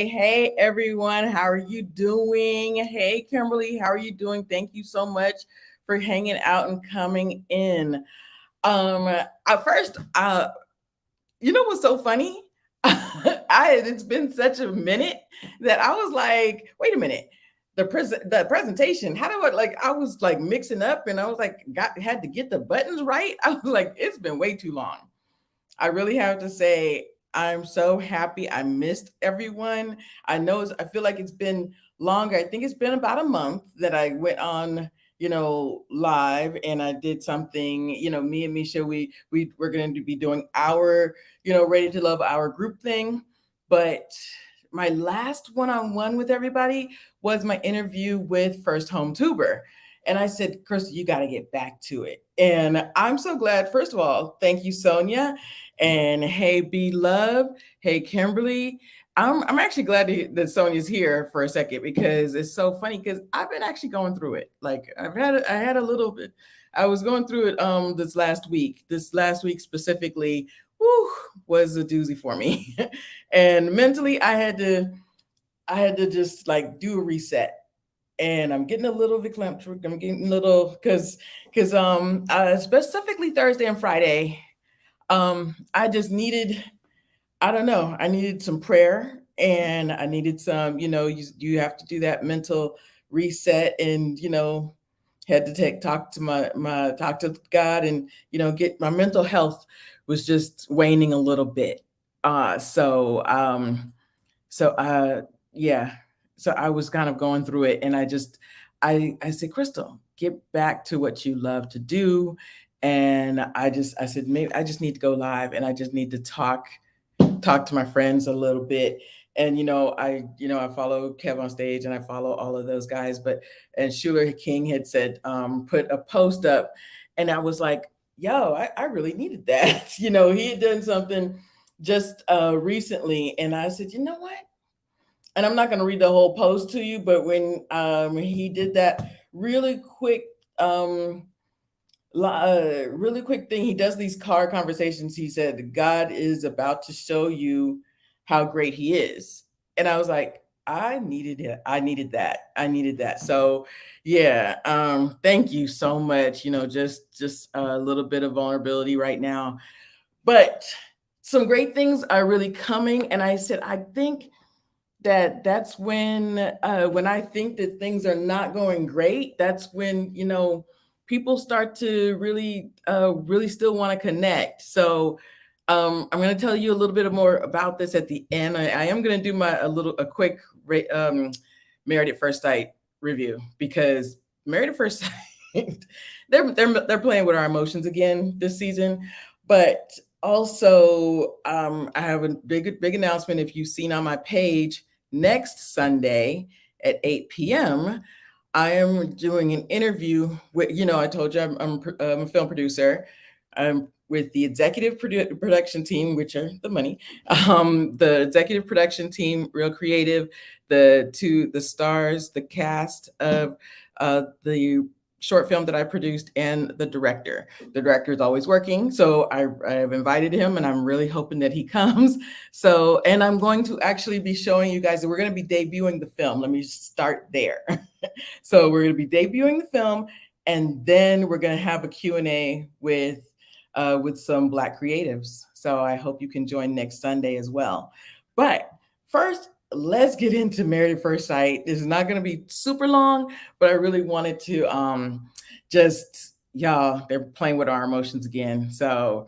Hey, everyone. How are you doing? Hey, Kimberly, how are you doing? Thank you so much for hanging out and coming in. At first, you know what's so funny? It's been such a minute that I was like, wait a minute. The presentation, how do I like I was like mixing up and I was like had to get the buttons right. I was like, it's been way too long. I really have to say, I'm so happy. I missed everyone. I feel like it's been longer. I think it's been about a month that I went on, live and I did something, me and Misha, we're going to be doing our, Ready to Love our group thing. But my last one-on-one with everybody was my interview with First Home Tuber. And I said, Crystal, you got to get back to it. And I'm so glad. First of all, thank you, Sonia. And hey, B Love. Hey, Kimberly. I'm actually glad that Sonia's here for a second because it's so funny because I've been actually going through it. Like I had a little bit. I was going through it this last week. This last week specifically, was a doozy for me. And mentally, I had to just like do a reset and I'm getting a little verklempt. I'm getting a little because specifically Thursday and Friday, I just needed I don't know, I needed some prayer and I needed some you have to do that mental reset and had to talk to my talk to God and get my mental health was just waning a little bit. Uh so um so yeah, so I was kind of going through it and I said, Crystal, get back to what you love to do. And I said, maybe I just need to go live and I just need to talk to my friends a little bit. And I follow Kev on stage and I follow all of those guys. But and Shuler King had said, put a post up, and I was like, yo, I really needed that. He had done something just recently, and I said, you know what? And I'm not going to read the whole post to you, but when he did that really quick, really quick thing, he does these car conversations. He said, God is about to show you how great he is. And I was like, I needed it. I needed that. I needed that. So yeah, thank you so much. Just a little bit of vulnerability right now, but some great things are really coming. And I said, I think that's when I think that things are not going great, that's when people start to really still want to connect. So I'm going to tell you a little bit more about this at the end. I am going to do a quick Married at First Sight review because Married at First Sight they're playing with our emotions again this season, but also I have a big announcement. If you've seen on my page, next Sunday at 8 p.m., I am doing an interview with, I told you I'm a film producer. With the executive production team, which are the money, the executive production team, Real Creative, the stars, the cast of the short film that I produced, and the director. The director is always working, so I've invited him, and I'm really hoping that he comes. So, and I'm going to actually be showing you guys that we're going to be debuting the film. Let me start there. So we're going to be debuting the film, and then we're going to have a Q&A with some Black creatives. So I hope you can join next Sunday as well. But first, let's get into Married at First Sight. This is not going to be super long, but I really wanted to just, y'all, they're playing with our emotions again. So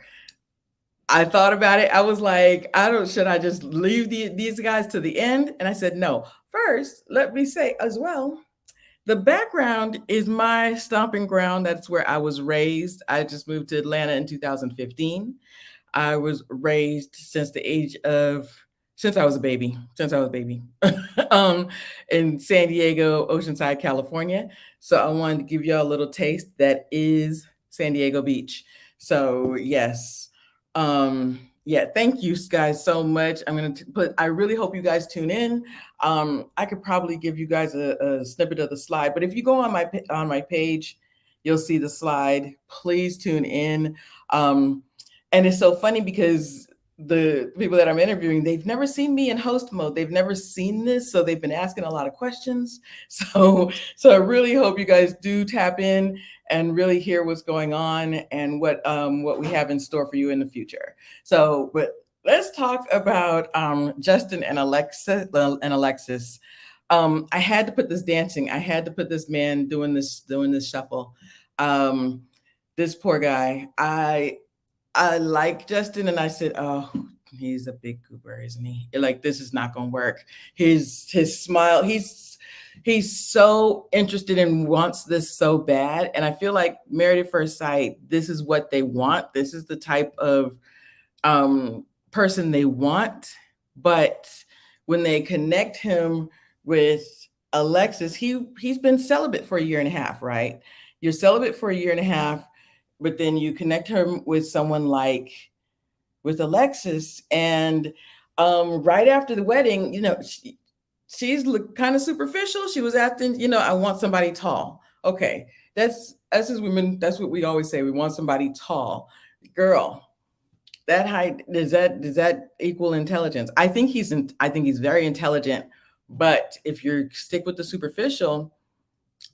I thought about it. I was like, should I just leave these guys to the end? And I said, no. First, let me say as well, the background is my stomping ground. That's where I was raised. I just moved to Atlanta in 2015. I was raised since I was a baby, um, in San Diego, Oceanside, California. So I wanted to give y'all a little taste. That is San Diego Beach. So yes, yeah, thank you guys so much. I really hope you guys tune in. I could probably give you guys a snippet of the slide, but if you go on my page, you'll see the slide. Please tune in. And it's so funny because the people that I'm interviewing, they've never seen me in host mode. They've never seen this, so they've been asking a lot of questions. So I really hope you guys do tap in and really hear what's going on and what we have in store for you in the future. So, but let's talk about Justin and Alexis. I had to put this dancing. I had to put this man doing this shuffle. This poor guy. I like Justin, and I said, "Oh, he's a big goober, isn't he? Like this is not going to work." His smile. He's so interested and wants this so bad, and I feel like Married at First Sight. This is what they want. This is the type of person they want. But when they connect him with Alexis, he's been celibate for a year and a half, right? You're celibate for a year and a half, but then you connect her with someone like with Alexis, and right after the wedding, she's kind of superficial. She was acting, I want somebody tall. Okay, that's as women. That's what we always say. We want somebody tall, girl. That height does that equal intelligence? I think he's very intelligent, but if you stick with the superficial,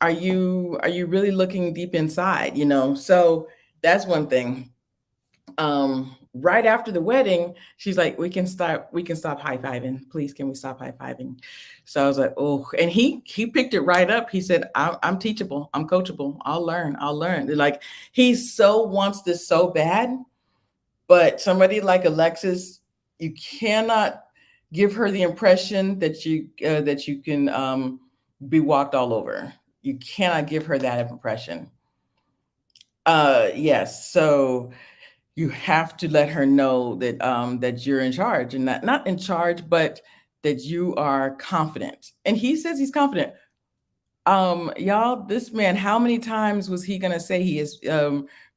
are you really looking deep inside? So that's one thing. Right after the wedding, she's like, we can stop high-fiving, please, can we stop high-fiving? So I was like, oh, and he picked it right up. He said, I'm teachable, I'm coachable, I'll learn. Like, he so wants this so bad. But somebody like Alexis, you cannot give her the impression that you can be walked all over. You cannot give her that impression. Yes. So you have to let her know that you're in charge, and not in charge, but that you are confident. And he says he's confident. Y'all, this man, how many times was he gonna say he is?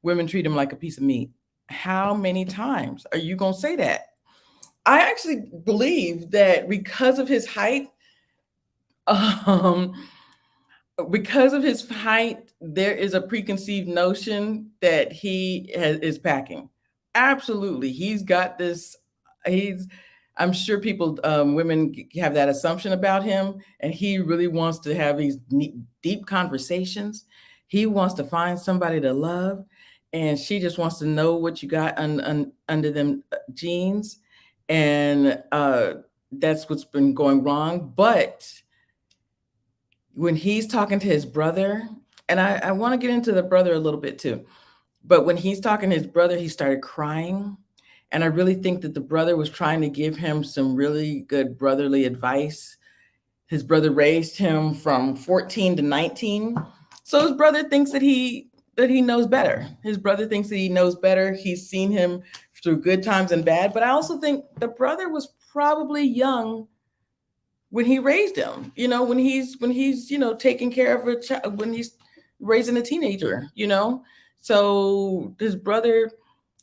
Women treat him like a piece of meat. How many times are you gonna say that? I actually believe that because of his height, um, there is a preconceived notion that is packing. Absolutely, he's got this. He's. I'm sure women have that assumption about him, and he really wants to have these deep conversations. He wants to find somebody to love, and she just wants to know what you got under them jeans, and that's what's been going wrong. But when he's talking to his brother, and I want to get into the brother a little bit too, but when he's talking to his brother, he started crying. And I really think that the brother was trying to give him some really good brotherly advice. His brother raised him from 14 to 19. So his brother thinks that he knows better. His brother thinks that he knows better. He's seen him through good times and bad. But I also think the brother was probably young when he raised him, when he's taking care of a child, when he's raising a teenager, so his brother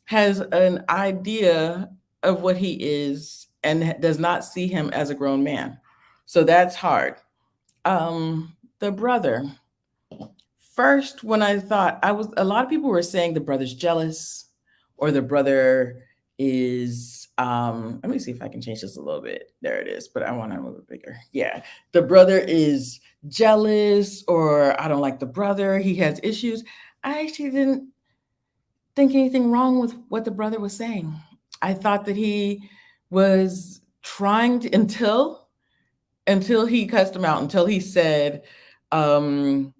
has an idea of what he is and does not see him as a grown man. So that's hard. The brother, first, when I thought, a lot of people were saying the brother's jealous, or the brother is, let me see if I can change this a little bit. There it is, but I want to move it bigger. Yeah. The brother is jealous, or I don't like the brother, he has issues. I actually didn't think anything wrong with what the brother was saying. I thought that he was trying to until he cussed him out, until he said, um,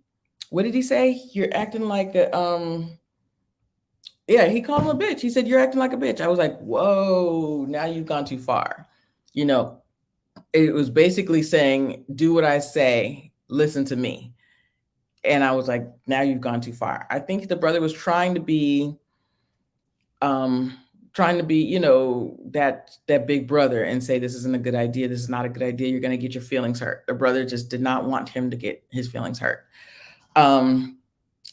what did he say? You're acting like a yeah, he called him a bitch. He said, "You're acting like a bitch." I was like, "Whoa, now you've gone too far." You know, it was basically saying, "Do what I say, listen to me." And I was like, "Now you've gone too far." I think the brother was um trying to be, that big brother and say this isn't a good idea. This is not a good idea. You're going to get your feelings hurt. The brother just did not want him to get his feelings hurt. Um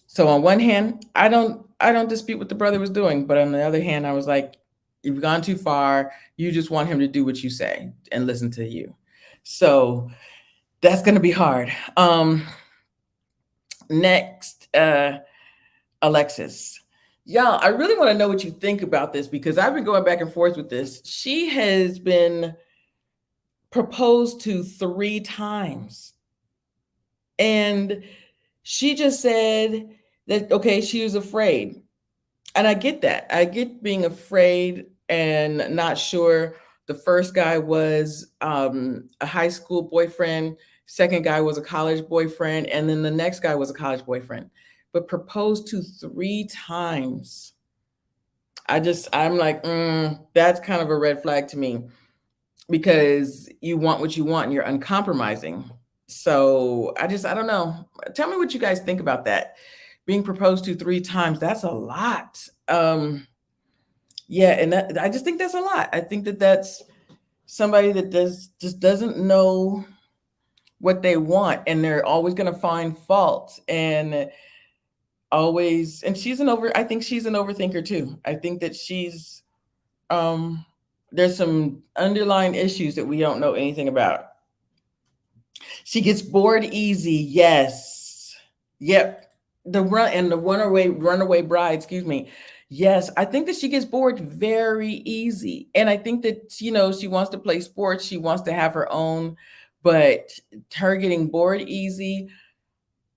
So on one hand, I don't dispute what the brother was doing, but on the other hand, I was like, you've gone too far. You just want him to do what you say and listen to you. So that's going to be hard. Next, Alexis. Y'all, I really want to know what you think about this because I've been going back and forth with this. She has been proposed to 3 times. And she just said that, okay, she was afraid. And I get that. I get being afraid and not sure. The first guy was a high school boyfriend. Second guy was a college boyfriend, and then the next guy was a college boyfriend. But proposed to 3 times. I'm like, that's kind of a red flag to me because you want what you want and you're uncompromising. So I don't know. Tell me what you guys think about that. Being proposed to 3 times, that's a lot. Yeah, and that I just think that's a lot. I think that that's somebody that just doesn't know what they want, and they're always going to find fault, and always. And I think she's an overthinker too. I think that um, there's some underlying issues that we don't know anything about. She gets bored easy. Yes. Yep. The runaway bride, excuse me. Yes, I think that she gets bored very easy. And I think that, she wants to play sports, she wants to have her own, but her getting bored easy,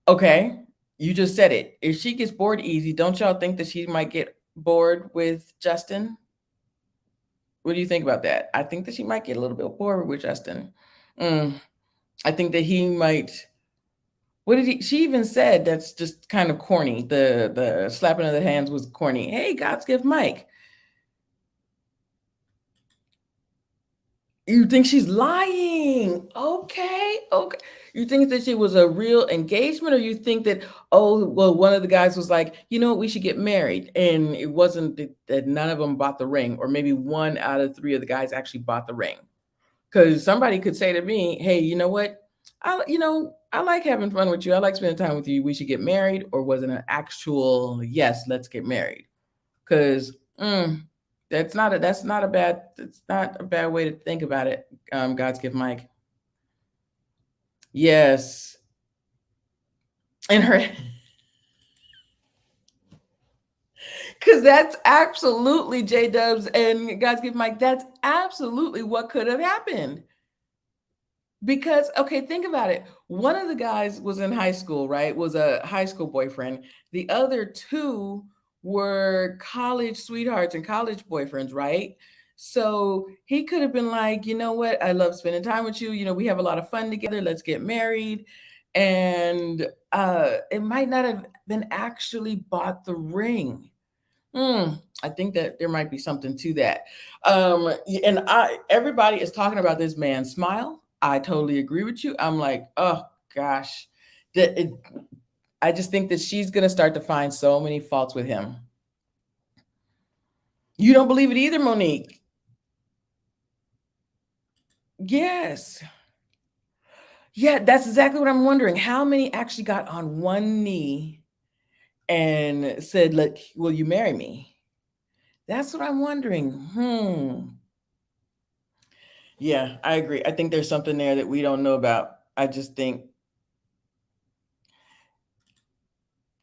okay, you just said it. If she gets bored easy, don't y'all think that she might get bored with Justin? What do you think about that? I think that she might get a little bit bored with Justin. Mm, I think that he might. What did he? She even said that's just kind of corny. The slapping of the hands was corny. Hey, God's gift, Mike. You think she's lying? Okay, okay. You think that she was a real engagement, or you think that, oh well, one of the guys was like, we should get married, and it wasn't that none of them bought the ring, or maybe 1 out of 3 of the guys actually bought the ring. Because somebody could say to me, hey, you know what? I like having fun with you. I like spending time with you. We should get married. Or was it an actual, yes, let's get married? Because that's not a bad way to think about it. God's gift, Mike. Yes. And her, because that's absolutely J Dubs and God's gift, Mike. That's absolutely what could have happened. Because, okay, think about it. One of the guys was in high school, right? Was a high school boyfriend. The other two were college sweethearts and college boyfriends, right? So he could have been like, you know what? I love spending time with you. We have a lot of fun together. Let's get married. And it might not have been actually bought the ring. I think that there might be something to that. And everybody is talking about this man's smile. I totally agree with you. I'm like, oh gosh, I just think that she's gonna start to find so many faults with him. You don't believe it either, Monique? Yes. Yeah, that's exactly what I'm wondering. How many actually got on one knee and said, "Look, will you marry me?" That's what I'm wondering. Yeah, I agree. I think there's something there that we don't know about. I just think,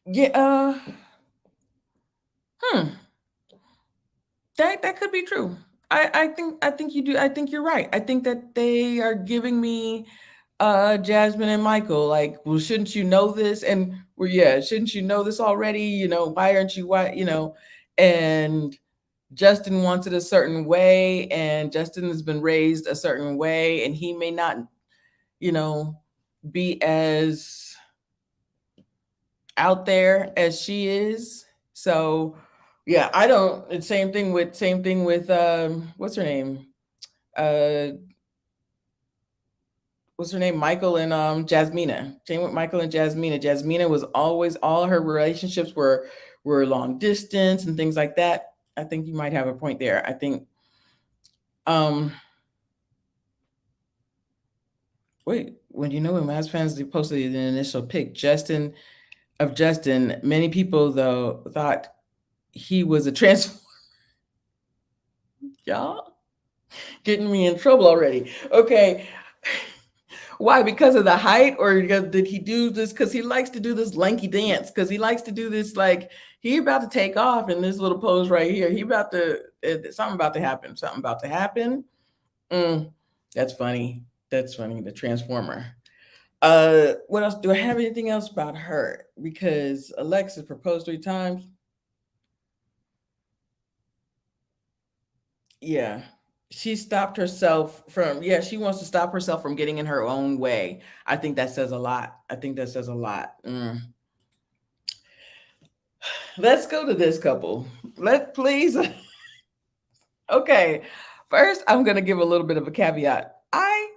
yeah, hmm, that could be true. I think you do. I think you're right. I think that they are giving me Jasmine and Michael like, well, shouldn't you know this? And well, yeah, shouldn't you know this already? Why aren't you and Justin wants it a certain way, and Justin has been raised a certain way, and he may not, you know, be as out there as she is. So yeah, I don't. It's same thing with what's her name? Uh, what's her name? Michael and Jasmina. Same with Michael and Jasmina. Jasmina was always, all her relationships were long distance and things like that. I think you might have a point there. I think um wait, when Mavs fans posted the initial pic, Justin, many people though thought he was a trans y'all getting me in trouble already. Okay. Why? Because of the height, or did he do this because he likes to do this lanky dance? Because he likes to do this, like, he about to take off in this little pose right here. He about to something about to happen. Something about to happen. Mm, that's funny. That's funny. The Transformer. What else? Do I have anything else about her? Because Alexis proposed 3 times. Yeah. She stopped herself from, yeah, she wants to stop herself from getting in her own way. I think that says a lot. I think that says a lot. Let's go to this couple. Let please. Okay. First, I'm gonna give a little bit of a caveat. I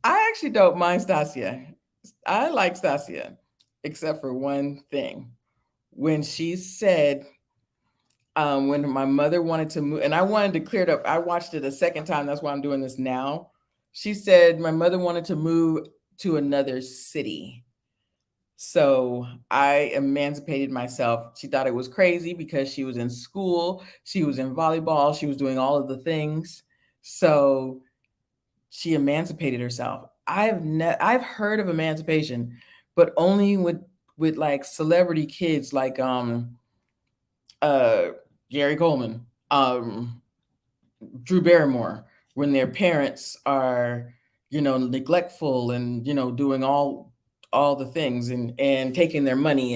actually don't mind Stasia. I like Stasia, except for one thing. When she said, when my mother wanted to move, and I wanted to clear it up. I watched it a second time. That's why I'm doing this now. She said my mother wanted to move to another city. So I emancipated myself. She thought it was crazy because she was in school, she was in volleyball, she was doing all of the things. So she emancipated herself. I've heard of emancipation, but only with like celebrity kids like uh Gary Coleman, Drew Barrymore, when their parents are, neglectful and, doing all the things and taking their money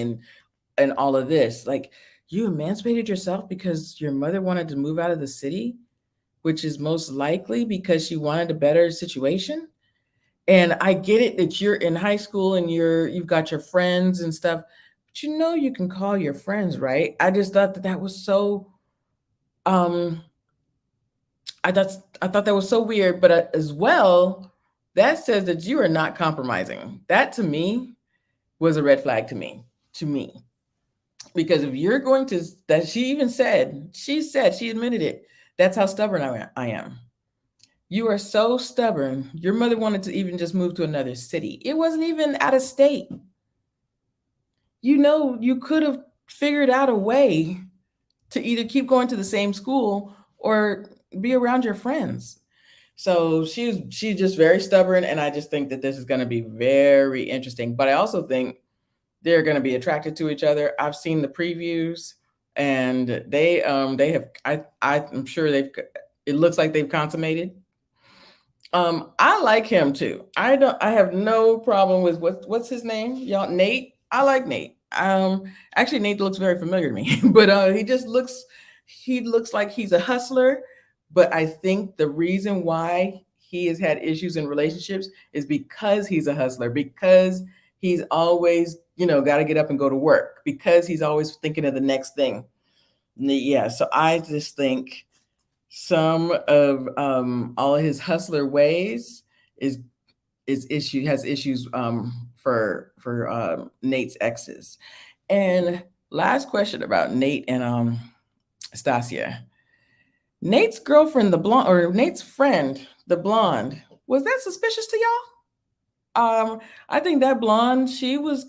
and all of this. Like, you emancipated yourself because your mother wanted to move out of the city, which is most likely because she wanted a better situation. And I get it that you're in high school and you've got your friends and stuff, but you can call your friends, right? I just thought that was so um I thought that was so weird, but as well, that says that you are not compromising. That to me was a red flag to me, because if you're going to, that she admitted it. That's how stubborn I am. You are so stubborn. Your mother wanted to even just move to another city. It wasn't even out of state. You could have figured out a way to either keep going to the same school or be around your friends. So she's just very stubborn, and I just think that this is going to be very interesting. But I also think they're going to be attracted to each other. I've seen the previews, and they have. I'm sure they've. It looks like they've consummated. I like him too. I have no problem with what's his name, y'all. Nate. I like Nate. Actually, Nate looks very familiar to me, but he looks like he's a hustler. But I think the reason why he has had issues in relationships is because he's a hustler, because he's always, got to get up and go to work, because he's always thinking of the next thing. Yeah, so I just think some of all of his hustler ways is has issues for Nate's exes. And last question about Nate and Stasia. Nate's girlfriend, the blonde, or Nate's friend, the blonde, was that suspicious to y'all? I think that blonde, she was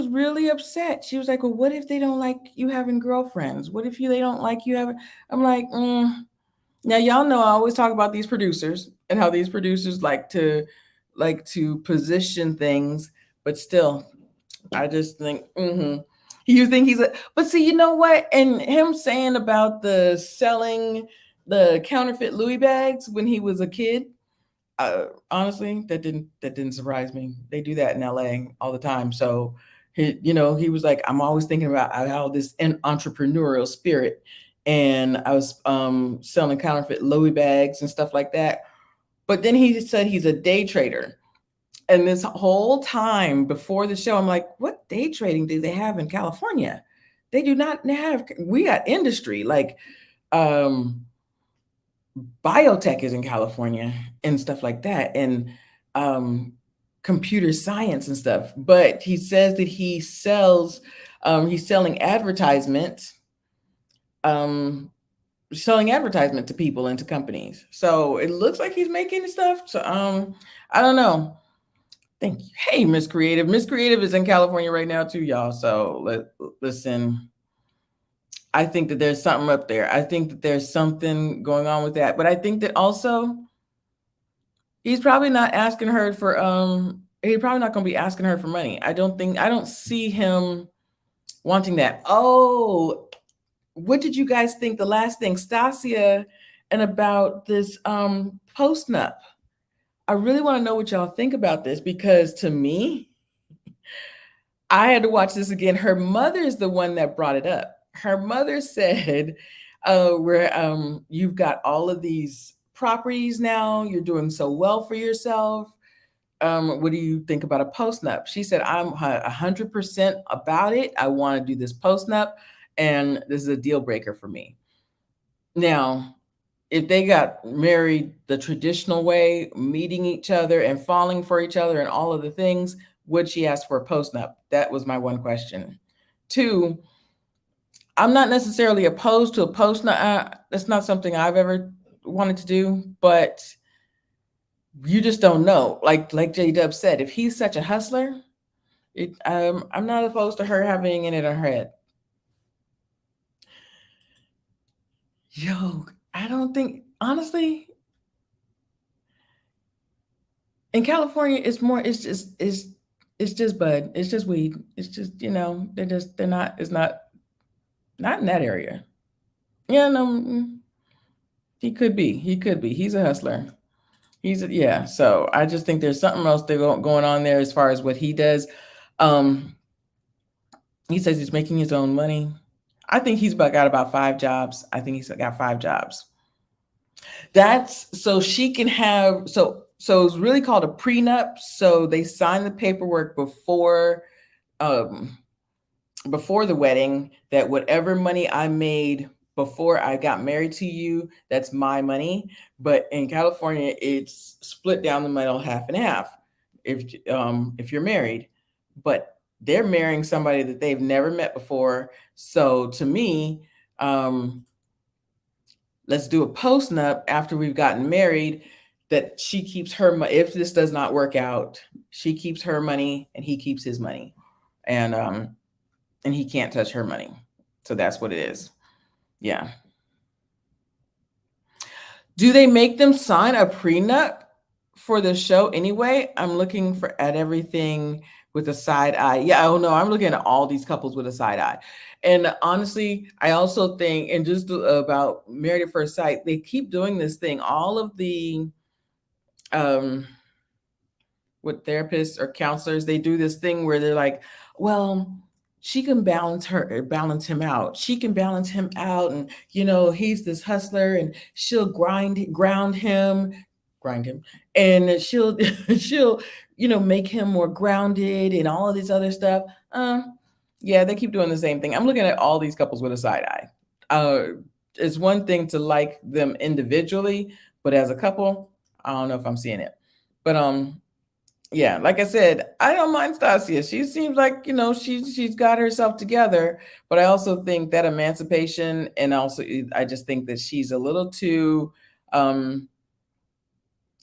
really upset. She was like, "Well, what if they don't like you having girlfriends? What if they don't like you having?" I'm like, now y'all know I always talk about these producers and how these producers like to position things, but still, I just think, you think he's a, but see, you know what? And him saying about the selling the counterfeit Louis bags when he was a kid, honestly, that didn't surprise me. They do that in LA all the time. So he was like, I'm always thinking about how this entrepreneurial spirit. and I was selling counterfeit Louis bags and stuff like that. But then he said he's a day trader. And this whole time before the show, I'm like, what day trading do they have in California? They do not have, we got industry like um, biotech is in California and stuff like that, and um, computer science and stuff. But he says that he's selling um, advertisement to people and to companies. So it looks like he's making stuff. So I don't know. Thank you. Hey, Miss Creative. Miss Creative is in California right now too, y'all. So listen. I think that there's something up there. I think that there's something going on with that. But I think that also he's probably not asking her for he's probably not going to be asking her for money. I don't see him wanting that. Oh, what did you guys think the last thing, Stasia, and about this post nup? I really want to know what y'all think about this, because to me, I had to watch this again. Her mother is the one that brought it up. Her mother said, where you've got all of these properties now, you're doing so well for yourself. What do you think about a post nup? She said, I'm 100% about it. I want to do this post nup, and this is a deal breaker for me. Now, if they got married the traditional way, meeting each other and falling for each other and all of the things, would she ask for a post nup? That was my one question. Two, I'm not necessarily opposed to a post nup. That's not something I've ever wanted to do, but you just don't know. Like J Dub said, if he's such a hustler, I'm not opposed to her having it in her head. Yo, I don't think, honestly, in California, it's just bud. It's just weed. It's just, they're not, it's not in that area. Yeah, no, he could be. He could be. He's a hustler. Yeah. So I just think there's something else going on there as far as what he does. Um, he says he's making his own money. I think he's got about 5 jobs. I think he's got 5 jobs. That's so she can have, so it's really called a prenup. So they sign the paperwork um before the wedding, that whatever money I made before I got married to you, that's my money. But in California, it's split down the middle, half and half, if you're married. But they're marrying somebody that they've never met before. So to me, let's do a post nup after we've gotten married, that she keeps her money. If this does not work out, she keeps her money and he keeps his money. And he can't touch her money. So that's what it is. Yeah. Do they make them sign a prenup for the show anyway? I'm looking at everything with a side eye. Yeah, oh no, I'm looking at all these couples with a side eye. And honestly, I also think, and just about Married at First Sight, they keep doing this thing. All of the with therapists or counselors, they do this thing where they're like, well, she can balance him out. She can balance him out. And, he's this hustler, and she'll ground him, and she'll, make him more grounded and all of this other stuff. Yeah, they keep doing the same thing. I'm looking at all these couples with a side eye. It's one thing to like them individually, but as a couple, I don't know if I'm seeing it. But, yeah, like I said, I don't mind Stasia. She seems like, she's got herself together, but I also think that emancipation, and also I just think that she's a little too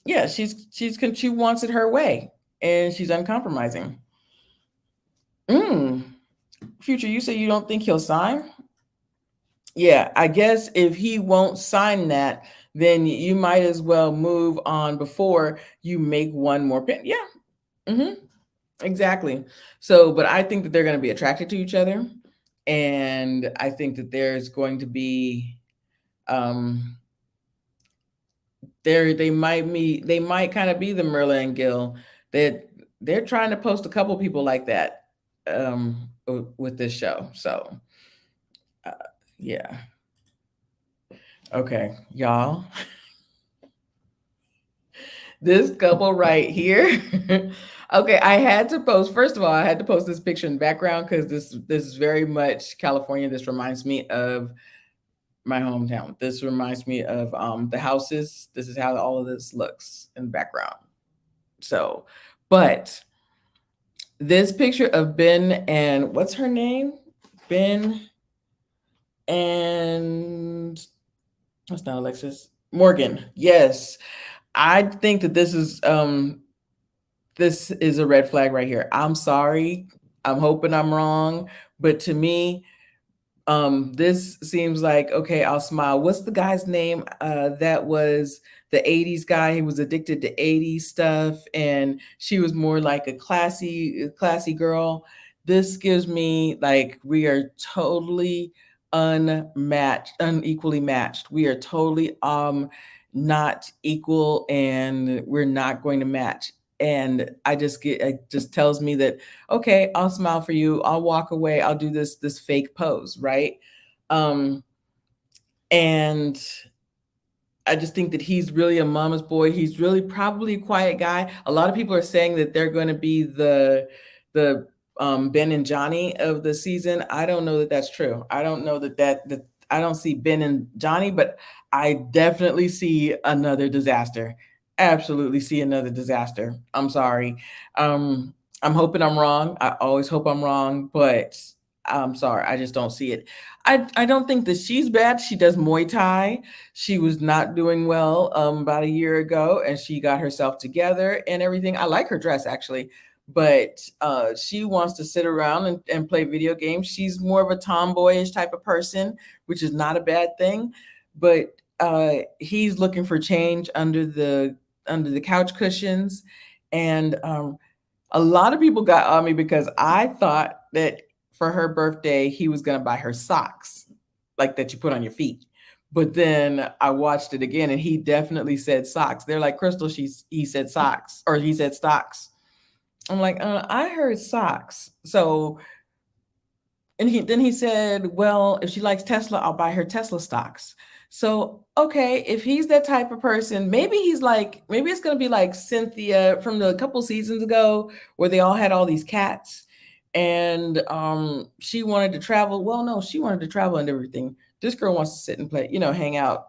yeah, she wants it her way, and she's uncompromising. Future, you say you don't think he'll sign? Yeah, I guess if he won't sign that, then you might as well move on before you make one more pin. Yeah. Exactly. So, but I think that they're going to be attracted to each other. And I think that there's going to be, they might kind of be the Merlin and Gill, that they're trying to post a couple people like that with this show. So, yeah. Okay, y'all. This couple right here. Okay, I had to post. First of all, I had to post this picture in the background because this is very much California. This reminds me of my hometown. This reminds me of the houses. This is how all of this looks in the background. So, but this picture of Ben and what's her name? Ben and that's not Alexis. Morgan. Yes. I think that this is a red flag right here. I'm sorry. I'm hoping I'm wrong, but to me, this seems like okay, I'll smile. What's the guy's name? That was the 80s guy. He was addicted to 80s stuff, and she was more like a classy girl. This gives me like we are totally unmatched, unequally matched. We are totally not equal, and we're not going to match. And it just tells me that okay, I'll smile for you. I'll walk away. I'll do this fake pose, right? Um, and I just think that he's really a mama's boy. He's really probably a quiet guy. A lot of people are saying that they're going to be the Ben and Johnny of the season. I don't know that that's true. I don't know that I don't see Ben and Johnny, but I definitely see another disaster. Absolutely see another disaster. I'm sorry. I'm hoping I'm wrong. I always hope I'm wrong, but I'm sorry. I just don't see it. I don't think that she's bad. She does Muay Thai. She was not doing well about a year ago, and she got herself together and everything. I like her dress actually, but she wants to sit around and play video games. She's more of a tomboyish type of person, which is not a bad thing. But he's looking for change under the couch cushions, and a lot of people got on me because I thought that for her birthday he was going to buy her socks like that you put on your feet. But then I watched it again and he definitely said socks. They're like, Crystal, he said socks or he said stocks. I'm like, I heard socks. So, and then he said, well, if she likes Tesla, I'll buy her Tesla stocks. So, okay, if he's that type of person, maybe maybe it's going to be like Cynthia from the couple seasons ago where they all had all these cats and she wanted to travel. Well, no, she wanted to travel and everything. This girl wants to sit and play, hang out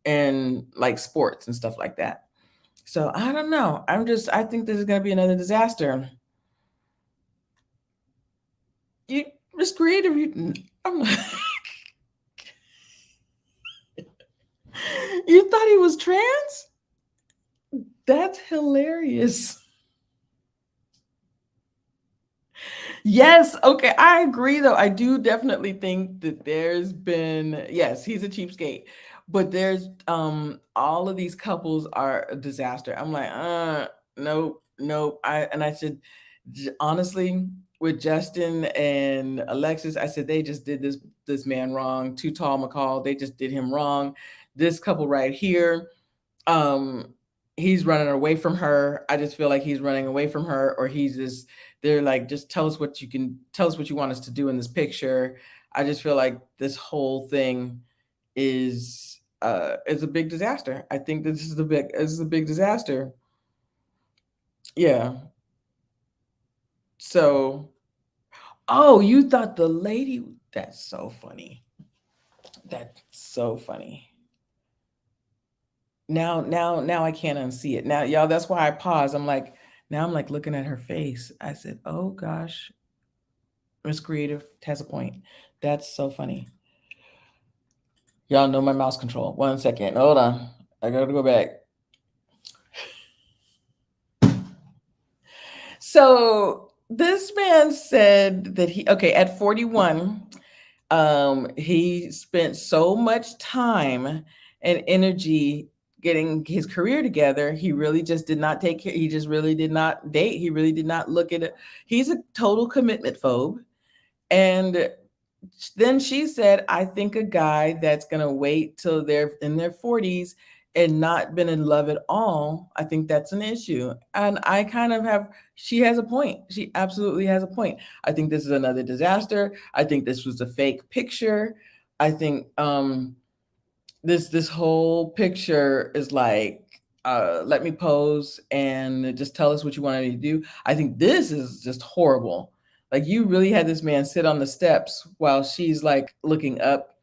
and like sports and stuff like that. So I don't know. I think this is going to be another disaster. You, Miss Creative, I'm, you thought he was trans? That's hilarious. Yes, okay, I agree though. I do definitely think that there's been yes, he's a cheapskate. But there's all of these couples are a disaster. I'm like, nope, nope. I said honestly with Justin and Alexis, I said they just did this man wrong. Too Tall McCall, they just did him wrong. This couple right here, um he's running away from her. I just feel like he's running away from her, or they're like, just tell us what you want us to do in this picture. I just feel like this whole thing is a big disaster. I think this is a big disaster. Yeah. So oh, you thought the lady, that's so funny. That's so funny. Now I can't unsee it. Now, y'all, that's why I pause. Now I'm like looking at her face. I said, "Oh gosh, Miss Creative has a point." That's so funny. Y'all know my mouse control. 1 second. Hold on. I gotta go back. So this man said that at 41, he spent so much time and energy getting his career together. He really just did not take care. He just really did not date. He really did not look at it. He's a total commitment phobe. And then she said, I think a guy that's going to wait till they're in their 40s and not been in love at all, I think that's an issue. And I kind of she has a point. She absolutely has a point. I think this is another disaster. I think this was a fake picture. I think this whole picture is like, let me pose and just tell us what you wanted to do. I think this is just horrible. Like, you really had this man sit on the steps while she's like looking up.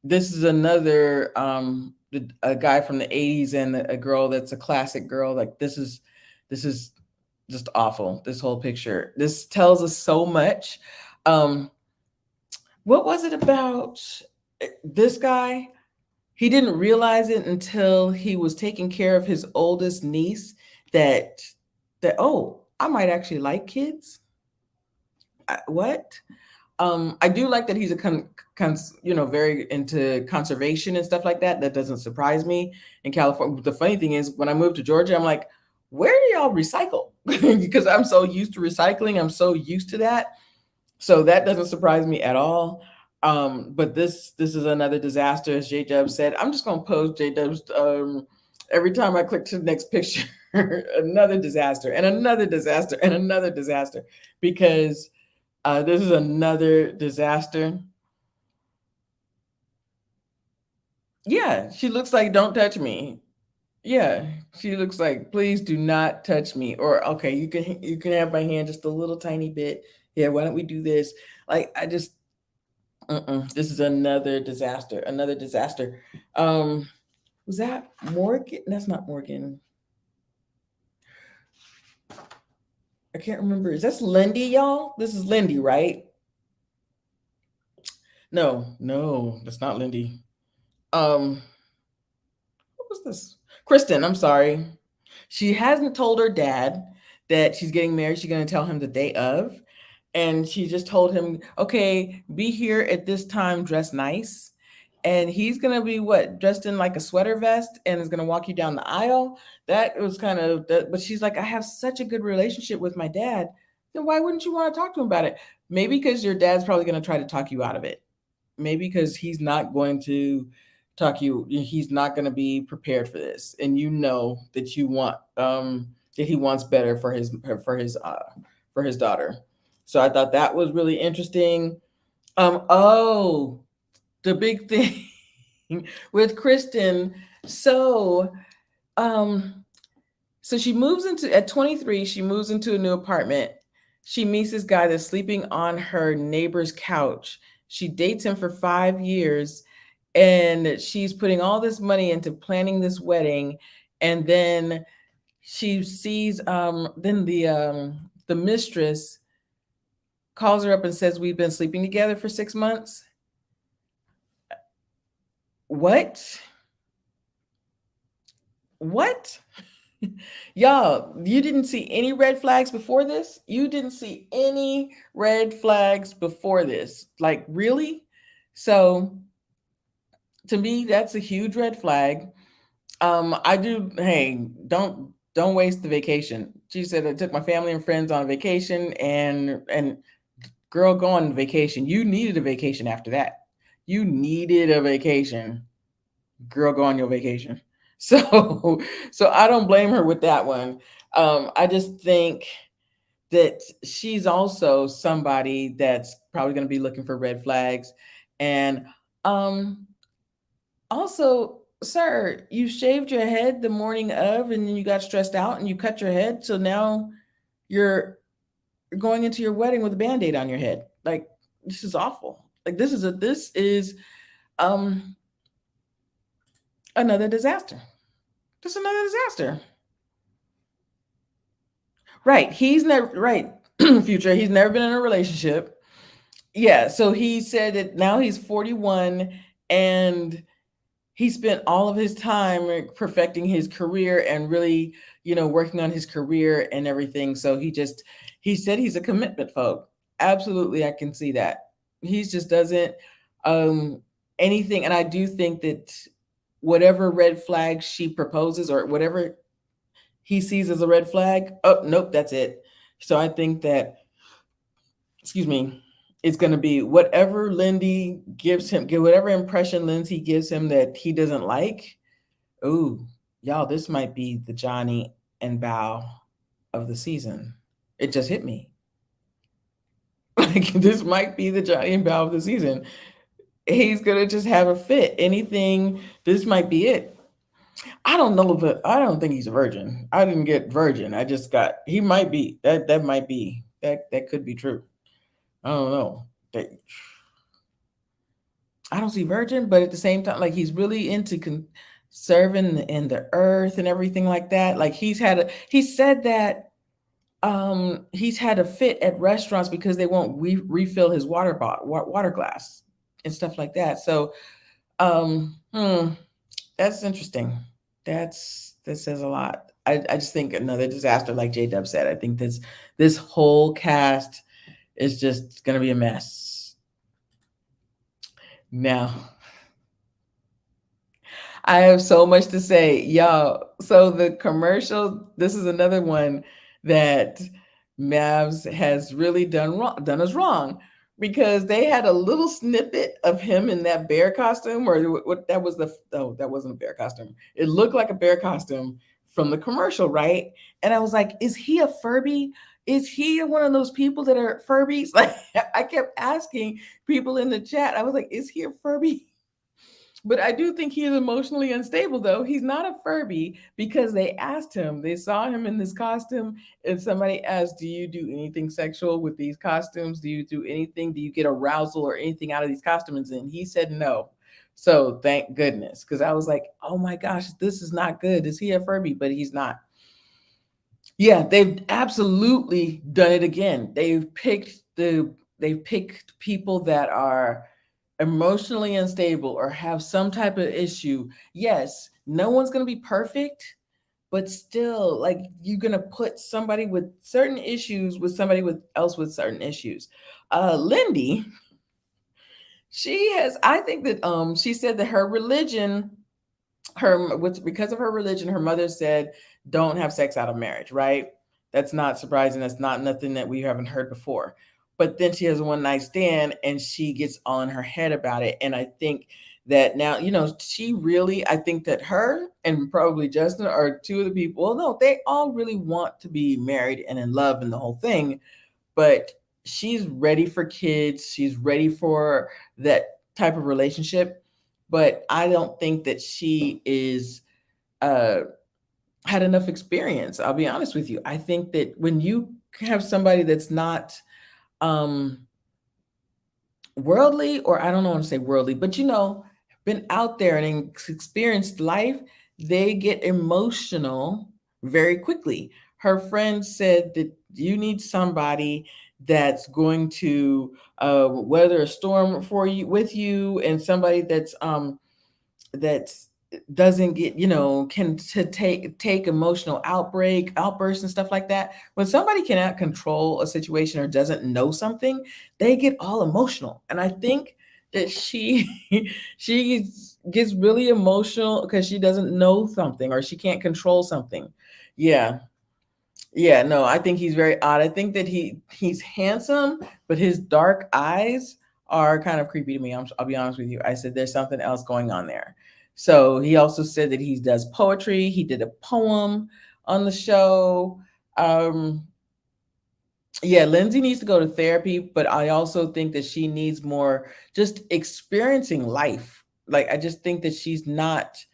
This is another a guy from the 80s and a girl that's a classic girl. Like, this is just awful. This whole picture. This tells us so much. Um what was it about this guy? He didn't realize it until he was taking care of his oldest niece, that oh, I might actually like kids. What? I do like that he's a very into conservation and stuff like that. That doesn't surprise me in California. The funny thing is, when I moved to Georgia, I'm like, where do y'all recycle? Because I'm so used to recycling. I'm so used to that. So that doesn't surprise me at all. But this is another disaster, as J Dub said. I'm just gonna post J Dub's every time I click to the next picture, another disaster and another disaster and another disaster, because this is another disaster. Yeah, she looks like "Don't touch me." Yeah, she looks like "Please do not touch me." Or, okay, you can have my hand just a little tiny bit. Yeah, why don't we do this? Like, I just this is another disaster, another disaster. Um, was that Morgan? That's not Morgan. I can't remember. Is that Lindy, y'all? This is Lindy, right? No, no, that's not Lindy. Um, what was this? Kristen, I'm sorry. She hasn't told her dad that she's getting married. She's going to tell him the day of. And she just told him, okay, be here at this time, dress nice. And he's going to be what? Dressed in like a sweater vest and is going to walk you down the aisle. That was kind of, but she's like, I have such a good relationship with my dad. Then why wouldn't you want to talk to him about it? Maybe because your dad's probably going to try to talk you out of it. Maybe because he's not going to he's not going to be prepared for this, and you know that you want that he wants better for his daughter. So I thought that was really interesting. Oh, the big thing with Kristen. So um so she moves into at 23, she moves into a new apartment. She meets this guy that's sleeping on her neighbor's couch. She dates him for 5 years, and she's putting all this money into planning this wedding. And then she sees then the mistress calls her up and says, we've been sleeping together for 6 months. What? What? Y'all, you didn't see any red flags before this? You didn't see any red flags before this? Like, really? So, to me, that's a huge red flag. I do, hey, don't waste the vacation. She said, I took my family and friends on vacation, and girl, go on vacation. You needed a vacation after that. You needed a vacation. Girl, go on your vacation. So so I don't blame her with that one. I just think that she's also somebody that's probably going to be looking for red flags. And um also, sir, you shaved your head the morning of, and then you got stressed out and you cut your head, so now you're going into your wedding with a band-aid on your head. Like, this is awful. Like, this is um another disaster. Just another disaster. Right. He's never right. Future. He's never been in a relationship. Yeah. So he said that now he's 41, and he spent all of his time perfecting his career and really, working on his career and everything. So he said he's a commitment folk. Absolutely. I can see that. He just doesn't anything. And I do think that whatever red flag she proposes, or whatever he sees as a red flag, oh, nope, that's it. So I think that, excuse me, it's going to be whatever Lindy gives him, whatever impression Lindsay gives him that he doesn't like. Ooh, y'all, this might be the Johnny and Bao of the season. It just hit me. Like, this might be the Johnny and Bao of the season. he's gonna just have a fit. Anything, this might be it. I don't know, but I don't think he's a virgin. I didn't get virgin. I just got he might be. That might be. That could be true. I don't know. That I don't see virgin, but at the same time, like he's really into serving in the earth and everything like that. Like he said that he's had a fit at restaurants because they won't refill his water glass and stuff like that. So that's interesting. That says a lot. I just think another disaster, like J Dub said. I think this whole cast is just gonna be a mess. Now, I have so much to say, y'all. So the commercial, this is another one that Mavs has really done us wrong, because they had a little snippet of him in that bear costume, or what that was that wasn't a bear costume. It looked like a bear costume from the commercial, right? And I was like, is he a Furby? Is he one of those people that are Furbies? Like I kept asking people in the chat. I was like, is he a Furby? But I do think he is emotionally unstable, though. He's not a Furby, because they asked him, they saw him in this costume, and somebody asked, do you do anything sexual with these costumes? Do you do anything? Do you get arousal or anything out of these costumes? And he said no. So thank goodness, because I was like, oh my gosh, this is not good. Is he a Furby? But he's not. Yeah, they've absolutely done it again. They've picked people that are emotionally unstable or have some type of issue. Yes, no one's going to be perfect, but still, like, you're going to put somebody with certain issues with somebody with certain issues. Lindy, I think that she said that her religion, because of her religion, her mother said don't have sex out of marriage, right? That's not surprising. That's not nothing that we haven't heard before. But then she has a one night stand and she gets all in her head about it. And I think that now, she really, I think that her and probably Justin are two of the people. Well, no, they all really want to be married and in love and the whole thing. But she's ready for kids. She's ready for that type of relationship. But I don't think that she is had enough experience. I'll be honest with you. I think that when you have somebody that's not worldly, or I don't know want to say worldly, but been out there and experienced life, they get emotional very quickly. Her friend said that you need somebody that's going to weather a storm for you with you, and somebody that's doesn't get can to take emotional outbursts and stuff like that. When somebody cannot control a situation or doesn't know something, they get all emotional. And I think that she she gets really emotional because she doesn't know something or she can't control something. Yeah yeah no, I think he's very odd. I think that he's handsome, but his dark eyes are kind of creepy to me. I'll be honest with you. I said there's something else going on there. So he also said that he does poetry. He did a poem on the show. Yeah, Lindsay needs to go to therapy, but I also think that she needs more just experiencing life. Like, I just think that she's not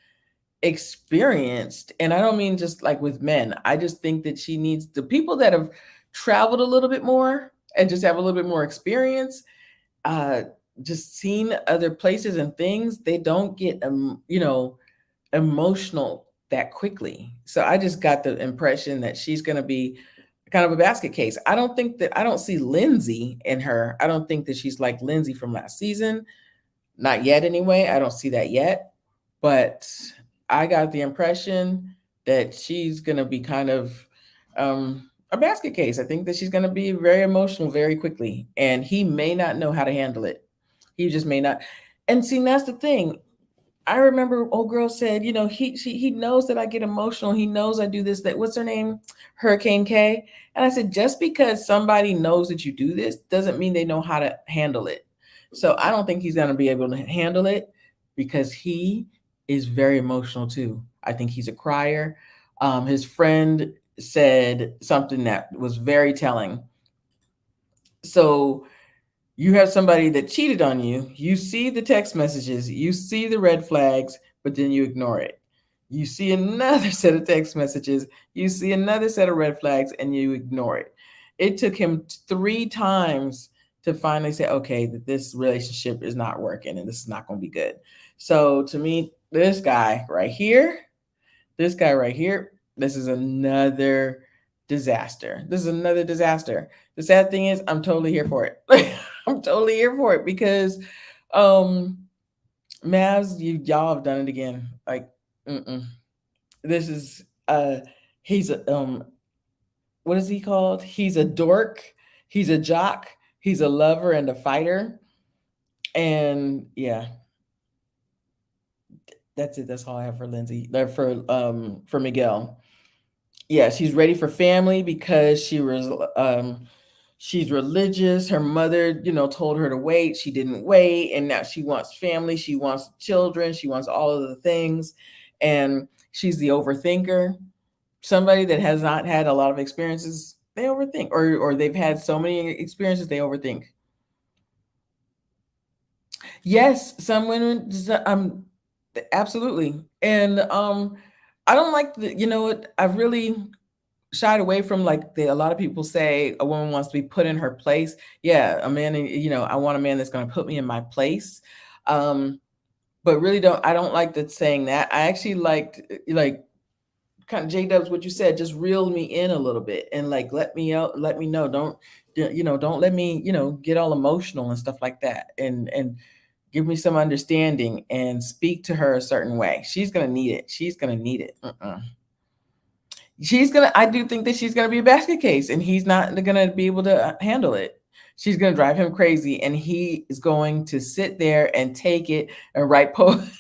experienced. And I don't mean just like with men. I just think that she needs the people that have traveled a little bit more and just have a little bit more experience, uh, just seen other places and things. They don't get, emotional that quickly. So I just got the impression that she's going to be kind of a basket case. I don't see Lindsay in her. I don't think that she's like Lindsay from last season. Not yet, anyway. I don't see that yet. But I got the impression that she's going to be kind of a basket case. I think that she's going to be very emotional very quickly, and he may not know how to handle it. He just may not. And see, that's the thing. I remember old girl said, he knows that I get emotional. He knows I do this, that. What's her name? Hurricane K. And I said, just because somebody knows that you do this doesn't mean they know how to handle it. So I don't think he's going to be able to handle it, because he is very emotional too. I think he's a crier. His friend said something that was very telling. So You have somebody that cheated on you. You see the text messages, you see the red flags, but then you ignore it. You see another set of text messages, you see another set of red flags, and you ignore it. It took him 3 times to finally say, okay, that this relationship is not working and this is not going to be good. So to me, this guy right here, this is another disaster. This is another disaster. The sad thing is, I'm totally here for it. I'm totally here for it because, um, Mavs, y'all have done it again. Like, mm-mm. This is he's a what is he called? He's a dork. He's a jock. He's a lover and a fighter. And yeah, that's it. That's all I have for Lindsay. For Miguel. Yeah, she's ready for family because she's religious. Her mother, told her to wait. She didn't wait, and now she wants family. She wants children. She wants all of the things, and she's the overthinker. Somebody that has not had a lot of experiences, they overthink, or they've had so many experiences, they overthink. Yes, some women, absolutely, and I don't like the. You know what? I've really shied away from like a lot of people say a woman wants to be put in her place. Yeah, a man, I want a man that's going to put me in my place. Um, but really I don't like that saying that. I actually liked like kind of J Dubs what you said, just reel me in a little bit and like let me out, let me know. Don't let me, get all emotional and stuff like that. And give me some understanding and speak to her a certain way. She's gonna need it. She's gonna need it. I do think that she's gonna be a basket case and he's not gonna be able to handle it. She's gonna drive him crazy and he is going to sit there and take it and write poetry.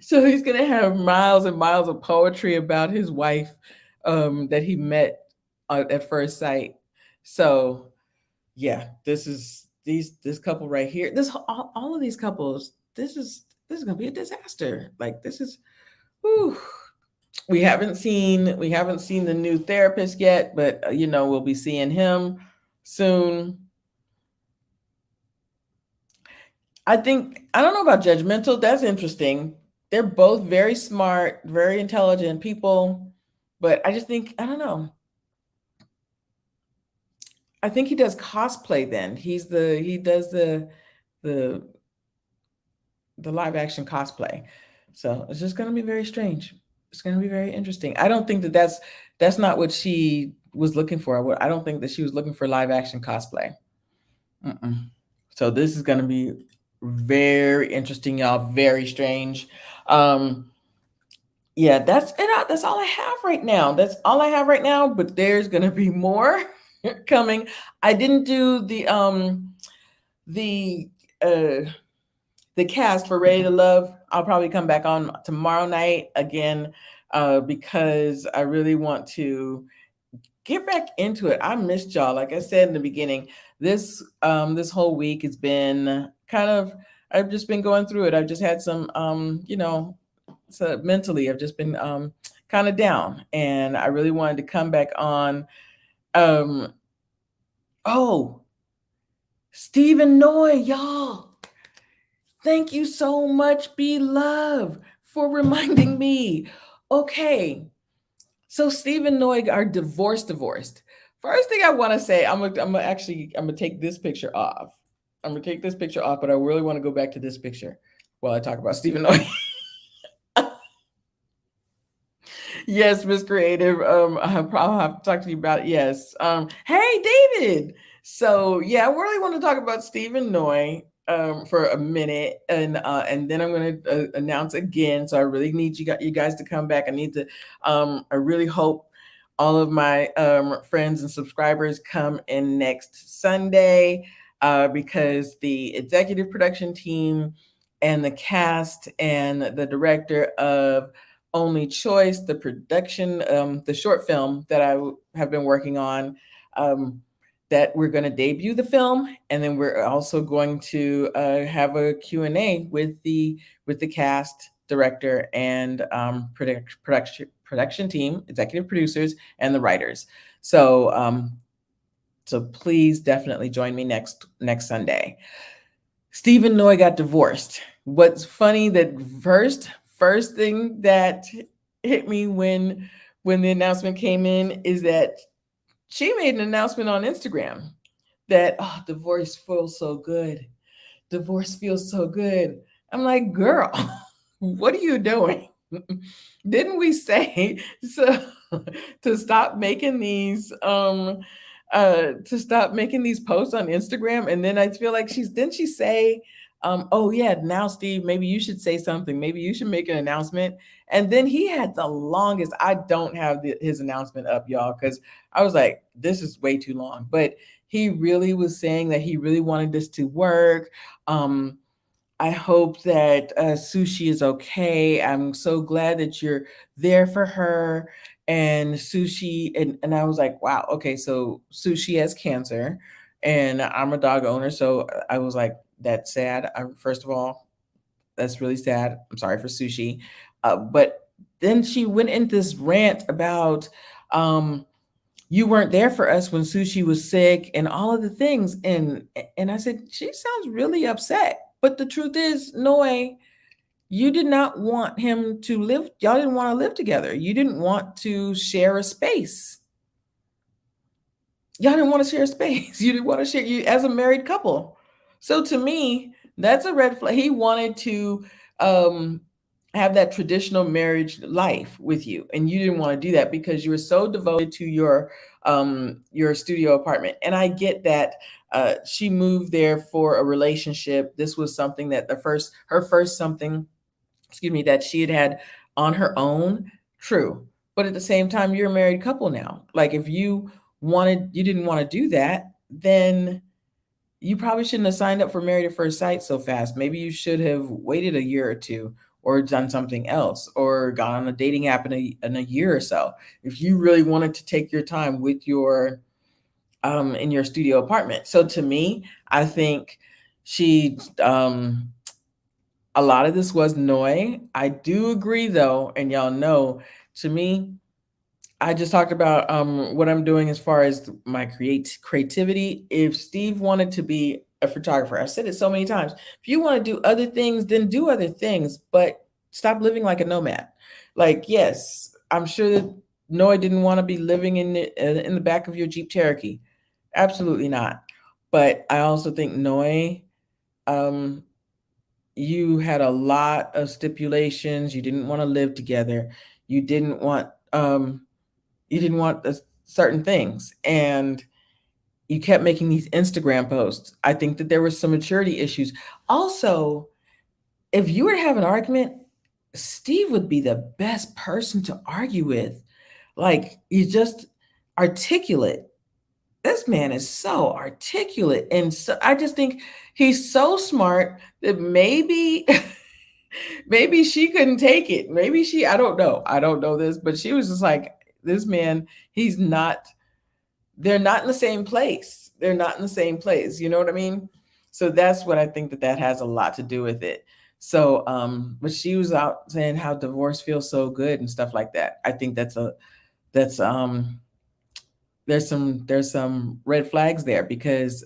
So he's gonna have miles and miles of poetry about his wife that he met at first sight. So yeah, this couple right here. All of these couples. This is gonna be a disaster. Like this is. Whew. We haven't seen the new therapist yet, but we'll be seeing him soon. I don't know about judgmental. That's interesting. They're both very smart, very intelligent people, but I just think I don't know. I think he does cosplay. Then he does the the live action cosplay. So it's just going to be very strange. It's going to be very interesting. I don't think that's not what she was looking for. I don't think that she was looking for live action cosplay. Mm-mm. So this is going to be very interesting, y'all. Very strange. Um, yeah, that's it. That's all I have right now. That's all I have right now. But there's going to be more coming. I didn't do the uh the cast for Ready to Love. I'll probably come back on tomorrow night again because I really want to get back into it. I missed y'all. Like I said in the beginning, this whole week has been kind of. I've just been going through it. I've just had some so mentally I've just been kind of down, and I really wanted to come back on. Um, oh, Stephen Noy, y'all. Thank you so much, Be Love, for reminding me. Okay, so Stephen Noig are divorced. First thing I want to say, I'm gonna take this picture off. I'm gonna take this picture off, but I really want to go back to this picture while I talk about Stephen Noig. Yes, Miss Creative. I'll probably have to talk to you about it. Yes. Hey, David. So yeah, I really want to talk about Stephen Noy for a minute, and then I'm going to announce again. So I really need you guys to come back. I need to. I really hope all of my friends and subscribers come in next Sunday because the executive production team and the cast and the director of Only Choice, the production, the short film that have been working on, that we're going to debut the film, and then we're also going to have a Q&A with the cast, director, and production team, executive producers, and the writers. So So please definitely join me next Sunday. Stephen Noy got divorced. What's funny that first thing that hit me when the announcement came in is that she made an announcement on Instagram that, oh, divorce feels so good. Divorce feels so good. I'm like, girl, what are you doing? Didn't we say so to stop making these posts on Instagram? And then I feel like didn't she say, oh yeah, now Steve, maybe you should say something. Maybe you should make an announcement. And then he had the longest. I don't have his announcement up, y'all, because I was like, this is way too long. But he really was saying that he really wanted this to work. I hope that Sushi is okay. I'm so glad that you're there for her. And Sushi, and I was like, wow, okay, so Sushi has cancer, and I'm a dog owner. So I was like, that's sad. First of all, that's really sad. I'm sorry for Sushi. But then she went into this rant about, you weren't there for us when Sushi was sick and all of the things. And I said, she sounds really upset. But the truth is, Noe, you did not want him to live, y'all didn't want to live together. You didn't want to share a space. Y'all didn't want to share a space. You didn't want to share you as a married couple. So to me, that's a red flag. He wanted to have that traditional marriage life with you, and you didn't want to do that because you were so devoted to your studio apartment. And I get that she moved there for a relationship. This was something that her first something, excuse me, that she had on her own. True, but at the same time, you're a married couple now. Like if you didn't want to do that, then you probably shouldn't have signed up for Married at First Sight so fast. Maybe you should have waited a year or two, or done something else, or gone on a dating app in a year or so. If you really wanted to take your time with your in your studio apartment. So to me, I think she a lot of this was Noy. I do agree though, and y'all know, to me, I just talked about what I'm doing as far as my creativity. If Steve wanted to be a photographer, I've said it so many times. If you want to do other things, then do other things, but stop living like a nomad. Like, yes, I'm sure that Noah didn't want to be living in the back of your Jeep Cherokee. Absolutely not. But I also think Noah, um, you had a lot of stipulations. You didn't want to live together. You didn't want certain things, and you kept making these Instagram posts. I think that there were some maturity issues. Also, if you were to have an argument, Steve would be the best person to argue with. Like, he's just articulate. This man is so articulate, and so I just think he's so smart that maybe maybe she couldn't take it. Maybe I don't know. I don't know this, but she was just like, this man, they're not in the same place. They're not in the same place. You know what I mean? So that's what I think that has a lot to do with it. So, but she was out saying how divorce feels so good and stuff like that. I think that's there's some red flags there, because,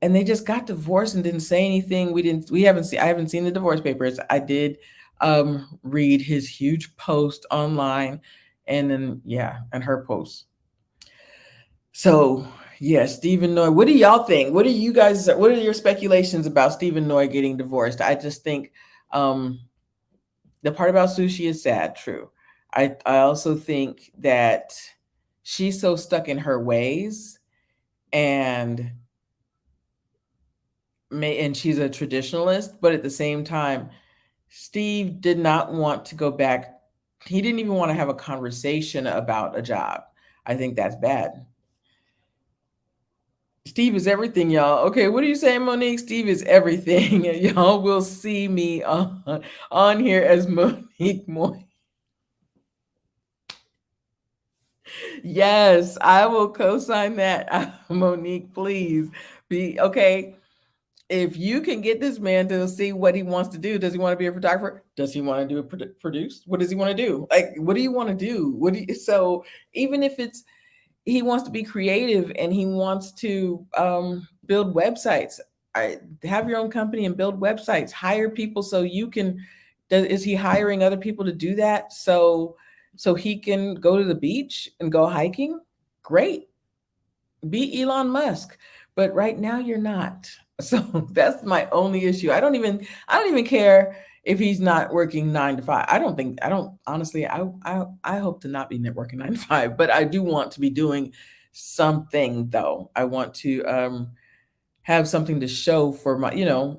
and they just got divorced and didn't say anything. I haven't seen the divorce papers. I did read his huge post online, and then, yeah, and her post. So yeah, Stephen Noy. What do y'all think? What are your speculations about Stephen Noy getting divorced? I just think the part about Sushi is sad, true. I also think that she's so stuck in her ways, and she's a traditionalist, but at the same time, Steve did not want to go back. He didn't even want to have a conversation about a job. I think that's bad. Steve is everything, y'all. Okay, what are you saying, Monique? Steve is everything. Y'all will see me on here as Monique Moy. Yes, I will co-sign that. Monique, please be okay. If you can get this man to see what he wants to do, does he want to be a photographer? Does he want to do produce? What does he want to do? Like, what do you want to do? So even if it's, he wants to be creative and he wants to build websites. Have your own company and build websites. Hire people so you can. Is he hiring other people to do that so he can go to the beach and go hiking? Great, be Elon Musk. But right now you're not. So that's my only issue. I don't even care if he's not working 9 to 5. I don't honestly, I hope to not be working 9 to 5, but I do want to be doing something though. I want to have something to show for my,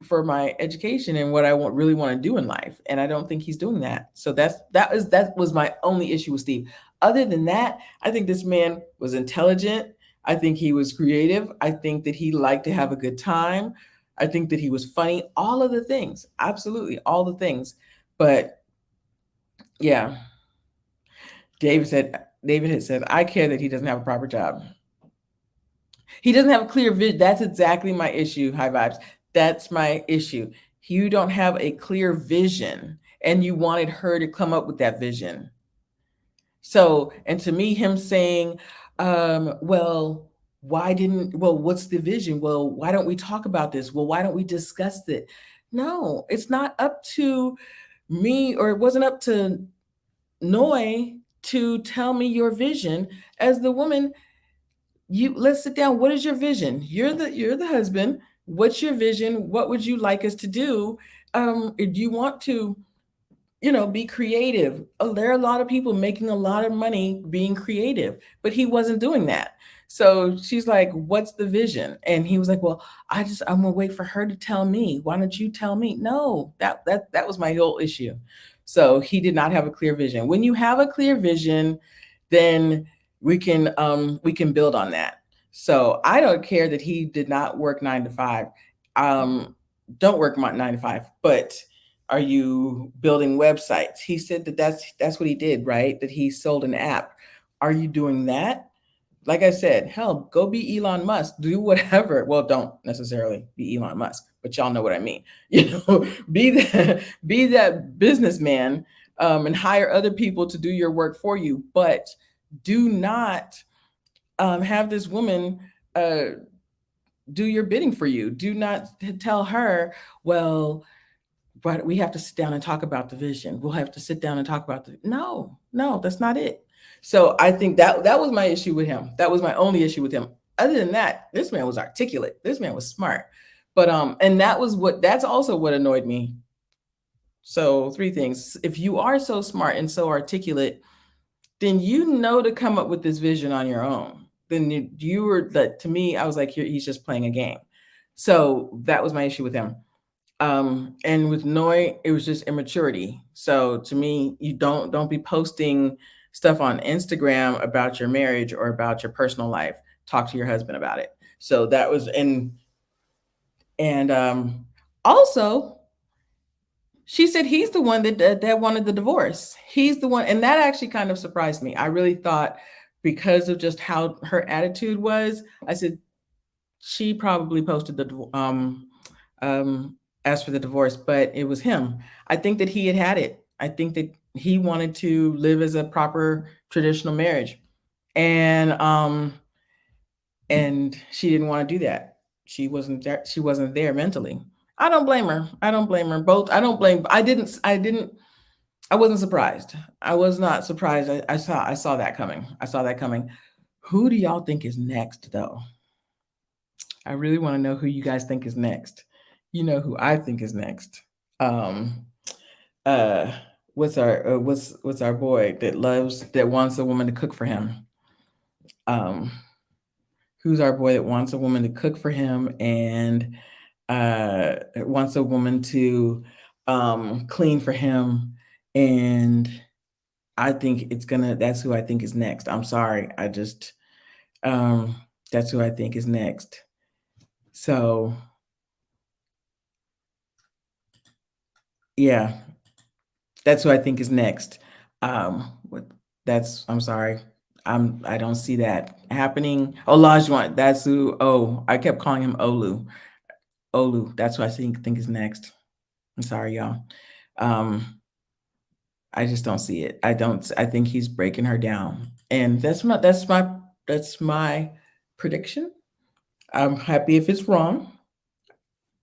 for my education and what I really want to do in life. And I don't think he's doing that. So that was my only issue with Steve. Other than that, I think this man was intelligent. I think he was creative. I think that he liked to have a good time. I think that he was funny. All of the things, absolutely, all the things. But yeah, David had said, I care that he doesn't have a proper job. He doesn't have a clear vision. That's exactly my issue, High Vibes. That's my issue. You don't have a clear vision, and you wanted her to come up with that vision. So, and to me, him saying, well, what's the vision? Well, why don't we talk about this? Well, why don't we discuss it? No, it's not up to me, or it wasn't up to Noi to tell me your vision. As the woman, let's sit down. What is your vision? You're the husband. What's your vision? What would you like us to do? Do you want to, be creative? There are a lot of people making a lot of money being creative, but he wasn't doing that. So she's like, what's the vision? And he was like, well, I'm gonna wait for her to tell me. Why don't you tell me? No, that was my whole issue. So he did not have a clear vision. When you have a clear vision, then we can build on that. So I don't care that he did not work 9 to 5. Don't work 9 to 5, but are you building websites? He said that that's what he did, right? That he sold an app. Are you doing that? Like I said, hell, go be Elon Musk, do whatever. Well, don't necessarily be Elon Musk, but y'all know what I mean. Be that businessman, and hire other people to do your work for you, but do not have this woman uh, do your bidding for you. Do not tell her, well, but we have to sit down and talk about the vision. We'll have to sit down and talk about the no, no, that's not it. So I think that was my issue with him. That was my only issue with him. Other than that, this man was articulate. This man was smart. But and that's also what annoyed me. So three things. If you are so smart and so articulate, then you know to come up with this vision on your own. Then you were that to me, I was like, he's just playing a game. So that was my issue with him. And with Noi, it was just immaturity. So to me, you don't be posting stuff on Instagram about your marriage or about your personal life. Talk to your husband about it. So that was and also she said he's the one that wanted the divorce. He's the one, and that actually kind of surprised me. I really thought, because of just how her attitude was, I said she probably posted the asked for the divorce, but it was him. I think that he had it. I think that he wanted to live as a proper traditional marriage, and she didn't want to do that. She wasn't there. She wasn't there mentally. I don't blame her. I don't blame her. Both. I don't blame. I didn't. I didn't. I wasn't surprised. I was not surprised. I saw that coming. I saw that coming. Who do y'all think is next, though? I really want to know who you guys think is next. You know who I think is next. Um, uh, what's our boy that wants a woman to cook for him? Um, who's our boy that wants a woman to cook for him and wants a woman to clean for him? And I think that's who I think is next. I'm sorry. Um, that's who I think is next. So yeah, that's who I think is next. What I'm sorry. I don't see that happening. Olajuwon, that's who. Oh, I kept calling him Olu. Olu, that's who I think is next. I'm sorry, y'all. Um, I just don't see it. I don't. I think he's breaking her down, and that's my prediction. I'm happy if it's wrong.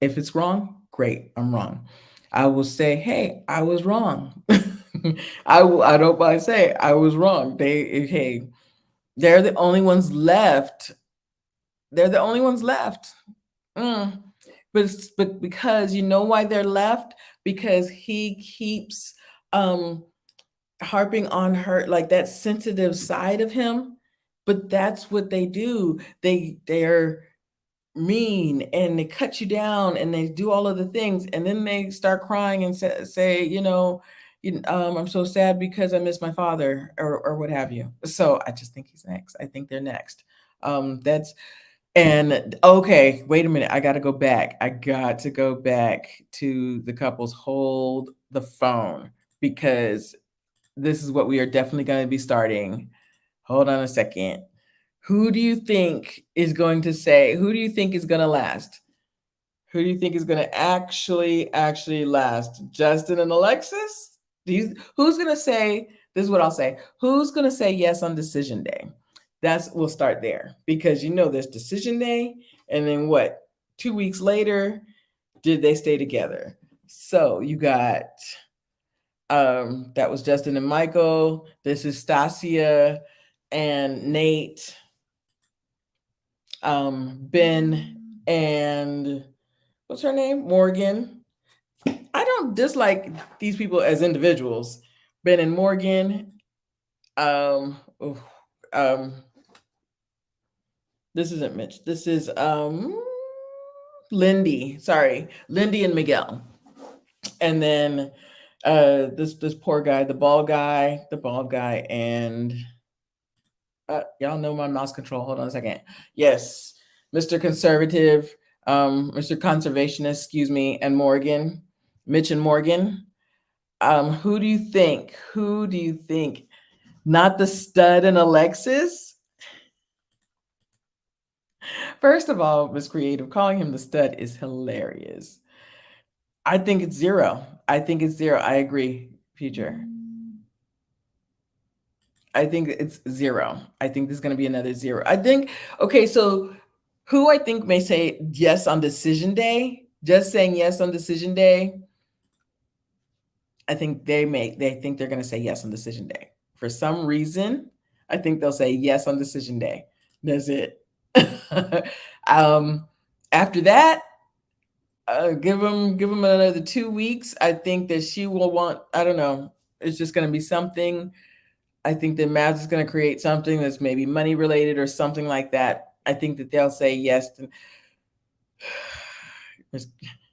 If it's wrong, great. I'm wrong. I will say, hey, I was wrong. I don't mind say I was wrong. Hey, they're the only ones left. They're the only ones left. Mm. But because you know why they're left? Because he keeps um harping on her, like that sensitive side of him. But that's what they do. They're mean and they cut you down and they do all of the things, and then they start crying and say I'm so sad because I miss my father, or what have you. So I just think he's next. I think they're next. That's and okay, wait a minute. I got to go back. I got to go back to the couples. Hold the phone, because this is what we are definitely going to be starting. Hold on a second. Who do you think is going to say, who do you think is going to last? Who do you think is going to actually last? Justin and Alexis? Who's going to say, this is what I'll say. Who's going to say yes on decision day? We'll start there, because there's decision day, and then what? 2 weeks later, did they stay together? So you got that was Justin and Michael. This is Stasia and Nate. Ben and what's her name? Morgan. I don't dislike these people as individuals. Ben and Morgan. Oof, um, this isn't Mitch. This is Lindy. Sorry, Lindy and Miguel. And then this poor guy, the bald guy, and y'all know my mouse control. Hold on a second. Yes, Mr. Conservative, Mr. Conservationist, excuse me, and Morgan, Mitch and Morgan. Who do you think? Who do you think? Not the stud and Alexis? First of all, Miss Creative, calling him the stud is hilarious. I think it's zero. I think it's zero. I agree, Future. I think it's zero. I think there's going to be another zero. I think, okay, so who I think may say yes on decision day, just saying yes on decision day, I think they think they're going to say yes on decision day. For some reason, I think they'll say yes on decision day. That's it. um, After that, give them another 2 weeks. I think that she will want, I don't know, it's just going to be something. I think that Mavs is going to create something that's maybe money related or something like that. I think that they'll say yes.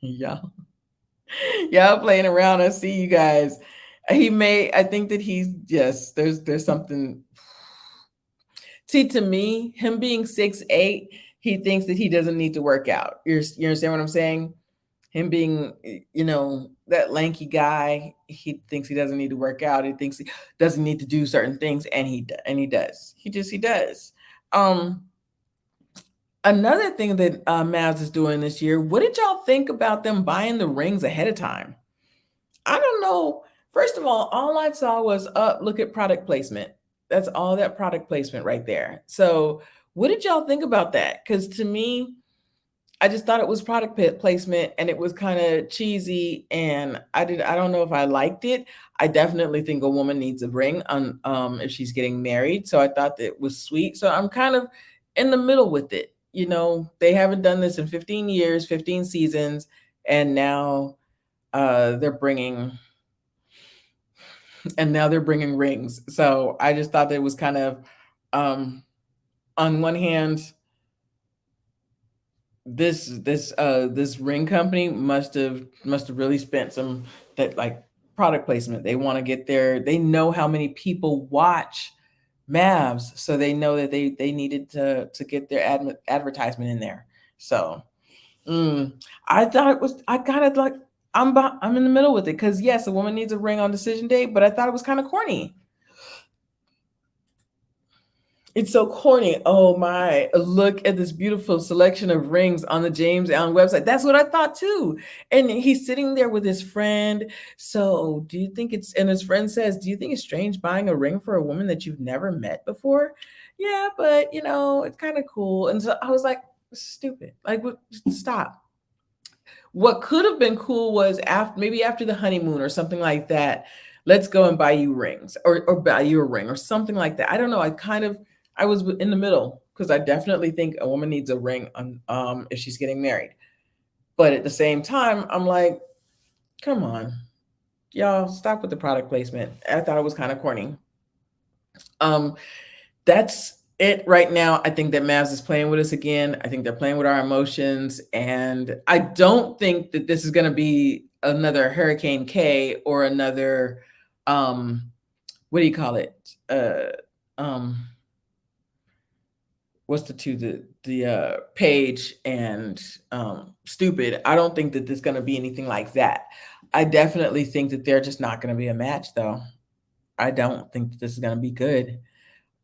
Y'all, y'all playing around. I see you guys. I think that he's, yes, there's something. See, to me, him being 6'8", he thinks that he doesn't need to work out. You understand what I'm saying? Him being, that lanky guy, he thinks he doesn't need to work out. He thinks he doesn't need to do certain things, and he does. He does. Another thing that Mavs is doing this year. What did y'all think about them buying the rings ahead of time? I don't know. First of all I saw was look at product placement. That's all that product placement right there. So, what did y'all think about that? Because to me, I just thought it was product placement, and it was kind of cheesy, and I don't know if I liked it. I definitely think a woman needs a ring on if she's getting married. So I thought that it was sweet. So I'm kind of in the middle with it. They haven't done this in 15 years, 15 seasons, and now they're bringing rings. So I just thought that it was kind of on one hand, this ring company must have really spent some that like product placement. They want to get they know how many people watch Mavs, so they know that they needed to get their advertisement in there. So I thought it was, I kind of like, I'm in the middle with it, because yes, a woman needs a ring on decision day, but I thought it was kind of corny. It's so corny. Oh my, look at this beautiful selection of rings on the James Allen website. That's what I thought too. And he's sitting there with his friend. So, do you think it's, and his friend says, do you think it's strange buying a ring for a woman that you've never met before? Yeah, but it's kind of cool. And so I was like, stupid. Like, stop. What could have been cool was maybe after the honeymoon or something like that. Let's go and buy you rings, or buy you a ring or something like that. I don't know. I was in the middle because I definitely think a woman needs a ring on if she's getting married. But at the same time, I'm like, come on, y'all, stop with the product placement. I thought it was kind of corny. Um, that's it right now. I think that Mavs is playing with us again. I think they're playing with our emotions. And I don't think that this is going to be another Hurricane K or another, what do you call it? Um, what's the two, the Page and Stupid. I don't think that there's going to be anything like that. I definitely think that they're just not going to be a match, though. I don't think that this is going to be good.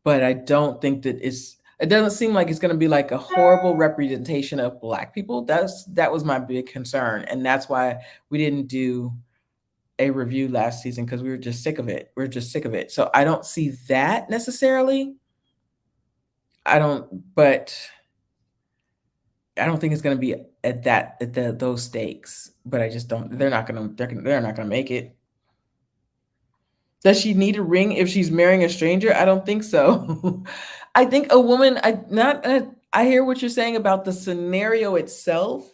But I don't think that it doesn't seem like it's going to be like a horrible representation of Black people. That was my big concern, and that's why we didn't do a review last season, because we were just sick of it. We're just sick of it. So I don't see that necessarily. But I don't think it's going to be at those stakes. But I just don't. They're not going to make it. Does she need a ring if she's marrying a stranger? I don't think so. I think a woman, I hear what you're saying about the scenario itself,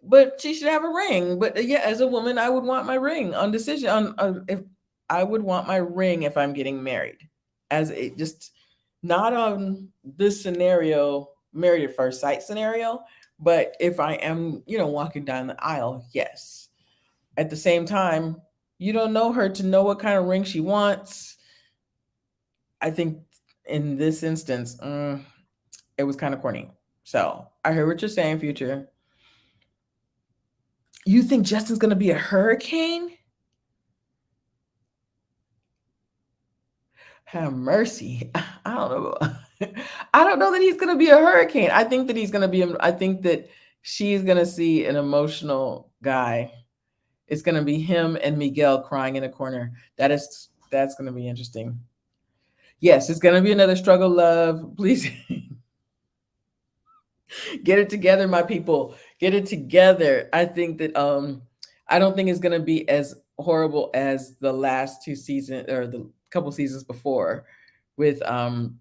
but she should have a ring. But yeah, as a woman, I would want my ring on decision on if I would want my ring if I'm getting married. As a just not on this scenario, married at first sight scenario, but if I am, walking down the aisle, yes. At the same time, you don't know her to know what kind of ring she wants. I think in this instance, it was kind of corny. So I heard what you're saying, Future. You think Justin's going to be a hurricane? Have mercy. I don't know. I don't know that he's going to be a hurricane. I think that he's going to be, I think that she's going to see an emotional guy. It's going to be him and Miguel crying in a corner. That's going to be interesting. Yes, it's going to be another struggle love. Please get it together, my people. Get it together. I think that I don't think it's going to be as horrible as the last two seasons or the couple seasons before, with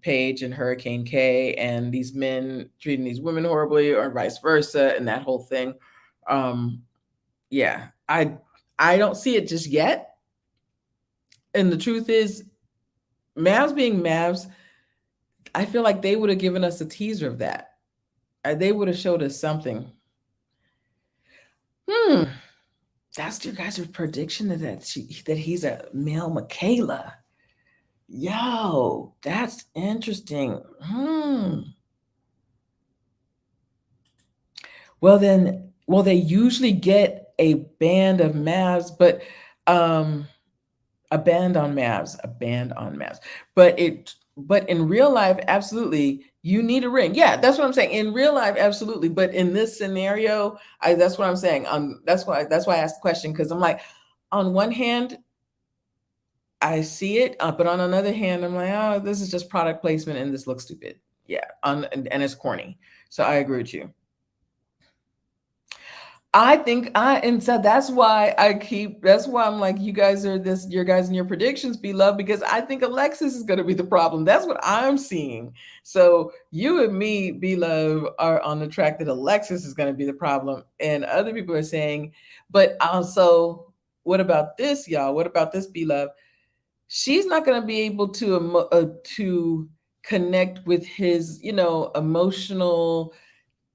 Paige and Hurricane K and these men treating these women horribly or vice versa and that whole thing. Yeah, I don't see it just yet. And the truth is, Mavs being Mavs, I feel like they would have given us a teaser of that. They would have showed us something. That's your guys' prediction that he's a male Michaela. Yo, that's interesting. Well, they usually get a band of Mavs, but a band on Mavs. But in real life, absolutely, you need a ring. Yeah, that's what I'm saying. In real life, absolutely. But in this scenario, that's what I'm saying. That's why I asked the question, because I'm like, on one hand, I see it, but on another hand, I'm like, oh, this is just product placement and this looks stupid. Yeah, and it's corny. So I agree with you. And so that's why I'm like, you guys are your guys and your predictions be love, because I think Alexis is going to be the problem. That's what I'm seeing. So you and me, be love, are on the track that Alexis is going to be the problem. And other people are saying, but also, what about this, y'all? What about this, be love? She's not going to be able to connect with his, emotional.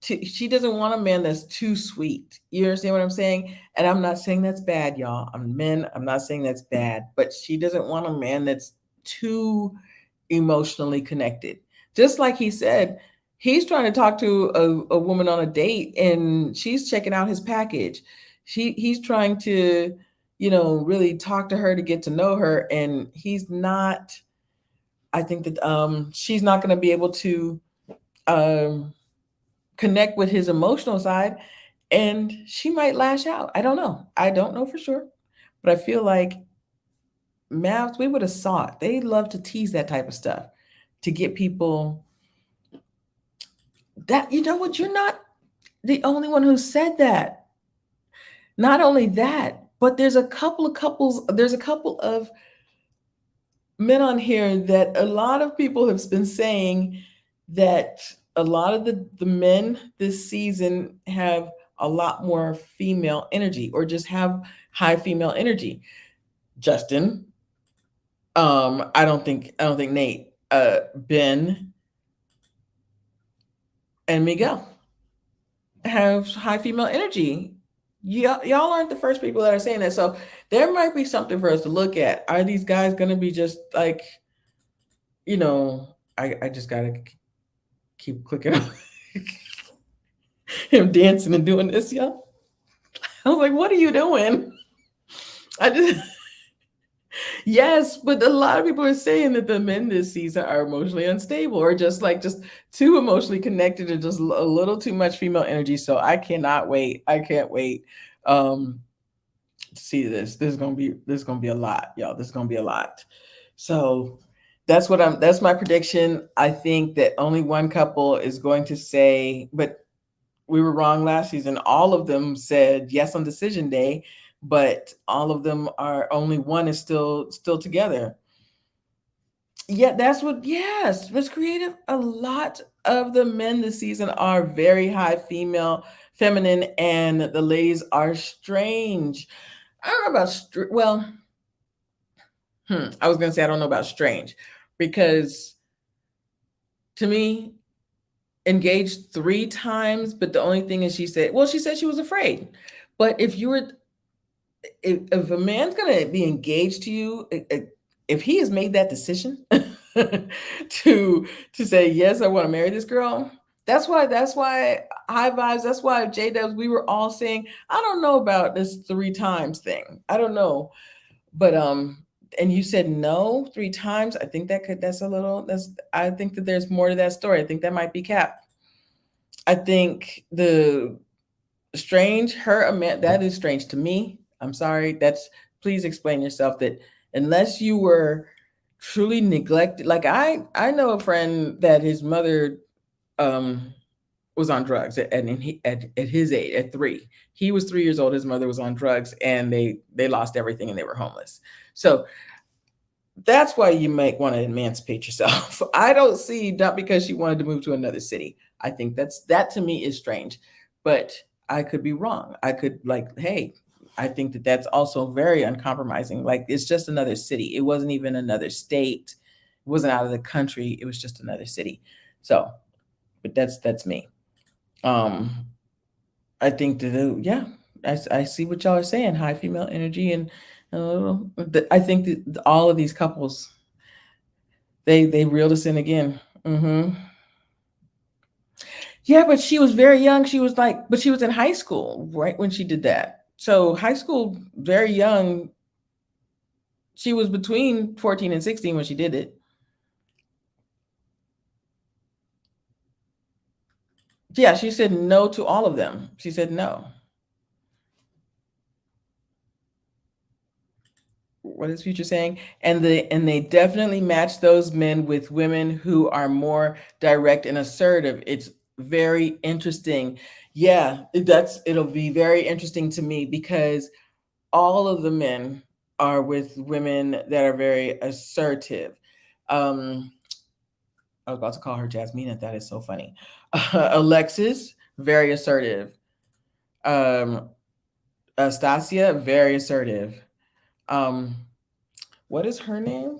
She doesn't want a man that's too sweet. You understand what I'm saying? And I'm not saying that's bad, y'all. I'm not saying that's bad, but she doesn't want a man that's too emotionally connected. Just like he said, he's trying to talk to a woman on a date and she's checking out his package. He's trying to, really talk to her to get to know her, and he's not I think that she's not going to be able to um, connect with his emotional side, and she might lash out. I don't know. I don't know for sure, but I feel like Mavs, we would have saw it. They love to tease that type of stuff to get people that, you know what, you're not the only one who said that. Not only that, but there's a couple of men on here that a lot of people have been saying that a lot of the men this season have a lot more female energy or just have high female energy. Justin, I don't think Nate, Ben, and Miguel have high female energy. Y'all aren't the first people that are saying that. So there might be something for us to look at. Are these guys going to be just like, I just got to keep clicking on him dancing and doing this, y'all. I was like, what are you doing? I just, yes, but a lot of people are saying that the men this season are emotionally unstable or just too emotionally connected and just a little too much female energy. So I cannot wait. I can't wait to see this. This is gonna be a lot, y'all. This is gonna be a lot. So that's my prediction. I think that only one couple is going to say, but we were wrong last season. All of them said yes on decision day, but all of them are only one is still together. Yeah, that's what, yes, Miss Creative. A lot of the men this season are very high female, feminine, and the ladies are strange. I don't know about well, I was gonna say I don't know about strange because to me, engaged 3 times, but the only thing is she said she was afraid. But if a man's gonna be engaged to you, if he has made that decision to say yes, I want to marry this girl. That's why high vibes. That's why J Dubs. We were all saying, I don't know about this 3 times thing. I don't know, but and you said no 3 times. I think that's a little. That's. I think that there's more to that story. I think that might be cap. I think the strange that is strange to me. I'm sorry. That's Please explain yourself. That unless you were truly neglected, like I know a friend that his mother um was on drugs at his age at 3. He was 3 years old. His mother was on drugs, and they lost everything and they were homeless. So that's why you might want to emancipate yourself. I don't see, not because she wanted to move to another city. I think that to me is strange, but I could be wrong. I could like, hey, I think that that's also very uncompromising. Like it's just another city. It wasn't even another state. It wasn't out of the country. It was just another city. So, but that's me. Um, I think that yeah, I see what y'all are saying. High female energy and I think that all of these couples they reeled us in again. Yeah, but she was very young. But she was in high school, right, when she did that. So high school, very young. She was between 14 and 16 when she did it. Yeah, she said no to all of them. She said no. What is Future saying? And they definitely match those men with women who are more direct and assertive. It's very interesting. Yeah, it'll be very interesting to me because all of the men are with women that are very assertive. Um, I was about to call her Jasmina. That is so funny. Alexis, very assertive. Um, Astasia, very assertive. Um, what is her name?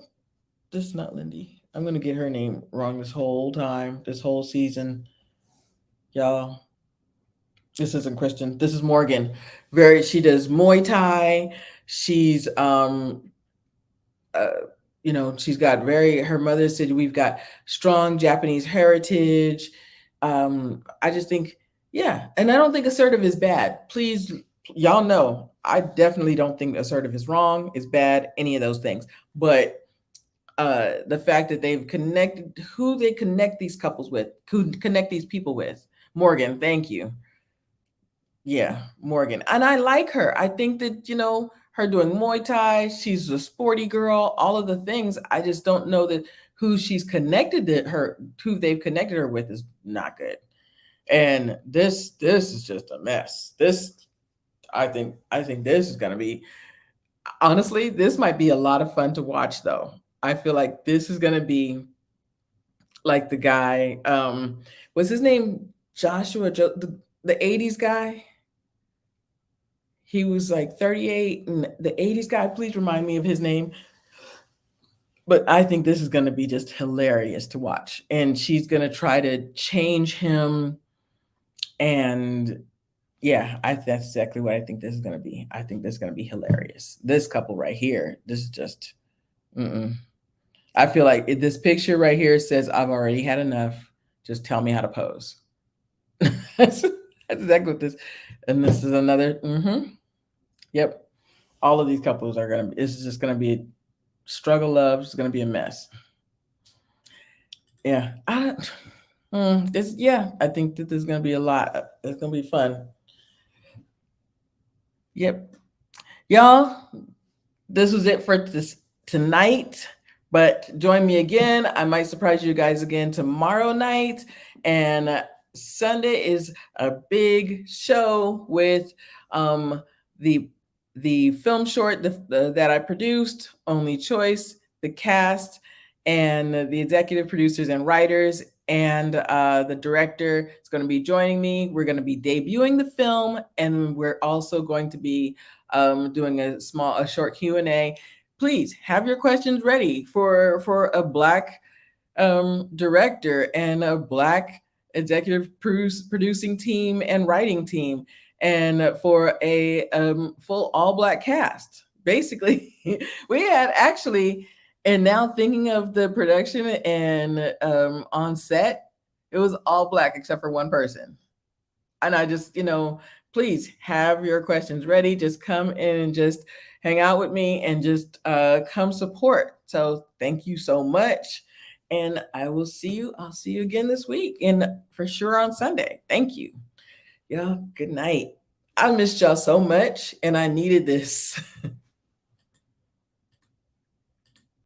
This is not Lindy. I'm gonna get her name wrong this whole time, this whole season, y'all. This isn't Kristen. This is Morgan. She does Muay Thai. She's uh, she's got her mother said we've got strong Japanese heritage. I just think, yeah, and I don't think assertive is bad. Please, y'all know, I definitely don't think assertive is wrong, is bad, any of those things. But the fact that they've connected who they connect these couples with, who connect these people with. Morgan, thank you. Yeah, Morgan. And I like her. I think that, her doing Muay Thai, she's a sporty girl, all of the things. I just don't know that who she's connected to her, who they've connected her with is not good. And this is just a mess. I think this is gonna be, honestly, this might be a lot of fun to watch though. I feel like this is gonna be like the guy, was his name Joshua the 80s guy? He was like 38, and the 80s guy, please remind me of his name. But I think this is going to be just hilarious to watch. And she's going to try to change him. And yeah, that's exactly what I think this is going to be. I think this is going to be hilarious. This couple right here, this is just, mm-mm. I feel like this picture right here says, I've already had enough. Just tell me how to pose. That's exactly what this, and this is another, yep. All of these couples are going to, it's just going to be a struggle love. It's going to be a mess. Yeah. I think that there's going to be a lot. It's going to be fun. Yep. Y'all, this was it for this tonight, but join me again. I might surprise you guys again tomorrow night. And Sunday is a big show with the film short that I produced, Only Choice, the cast, and the executive producers and writers, and the director is going to be joining me. We're going to be debuting the film, and we're also going to be doing a short Q&A. Please have your questions ready for a Black director and a Black executive producing team and writing team, and for a full all Black cast. Basically, we had actually, and now thinking of the production and on set, it was all Black except for one person. And I just, please have your questions ready. Just come in and just hang out with me and just come support. So thank you so much. And I'll see you again this week, and for sure on Sunday. Thank you. Y'all, good night. I missed y'all so much, and I needed this.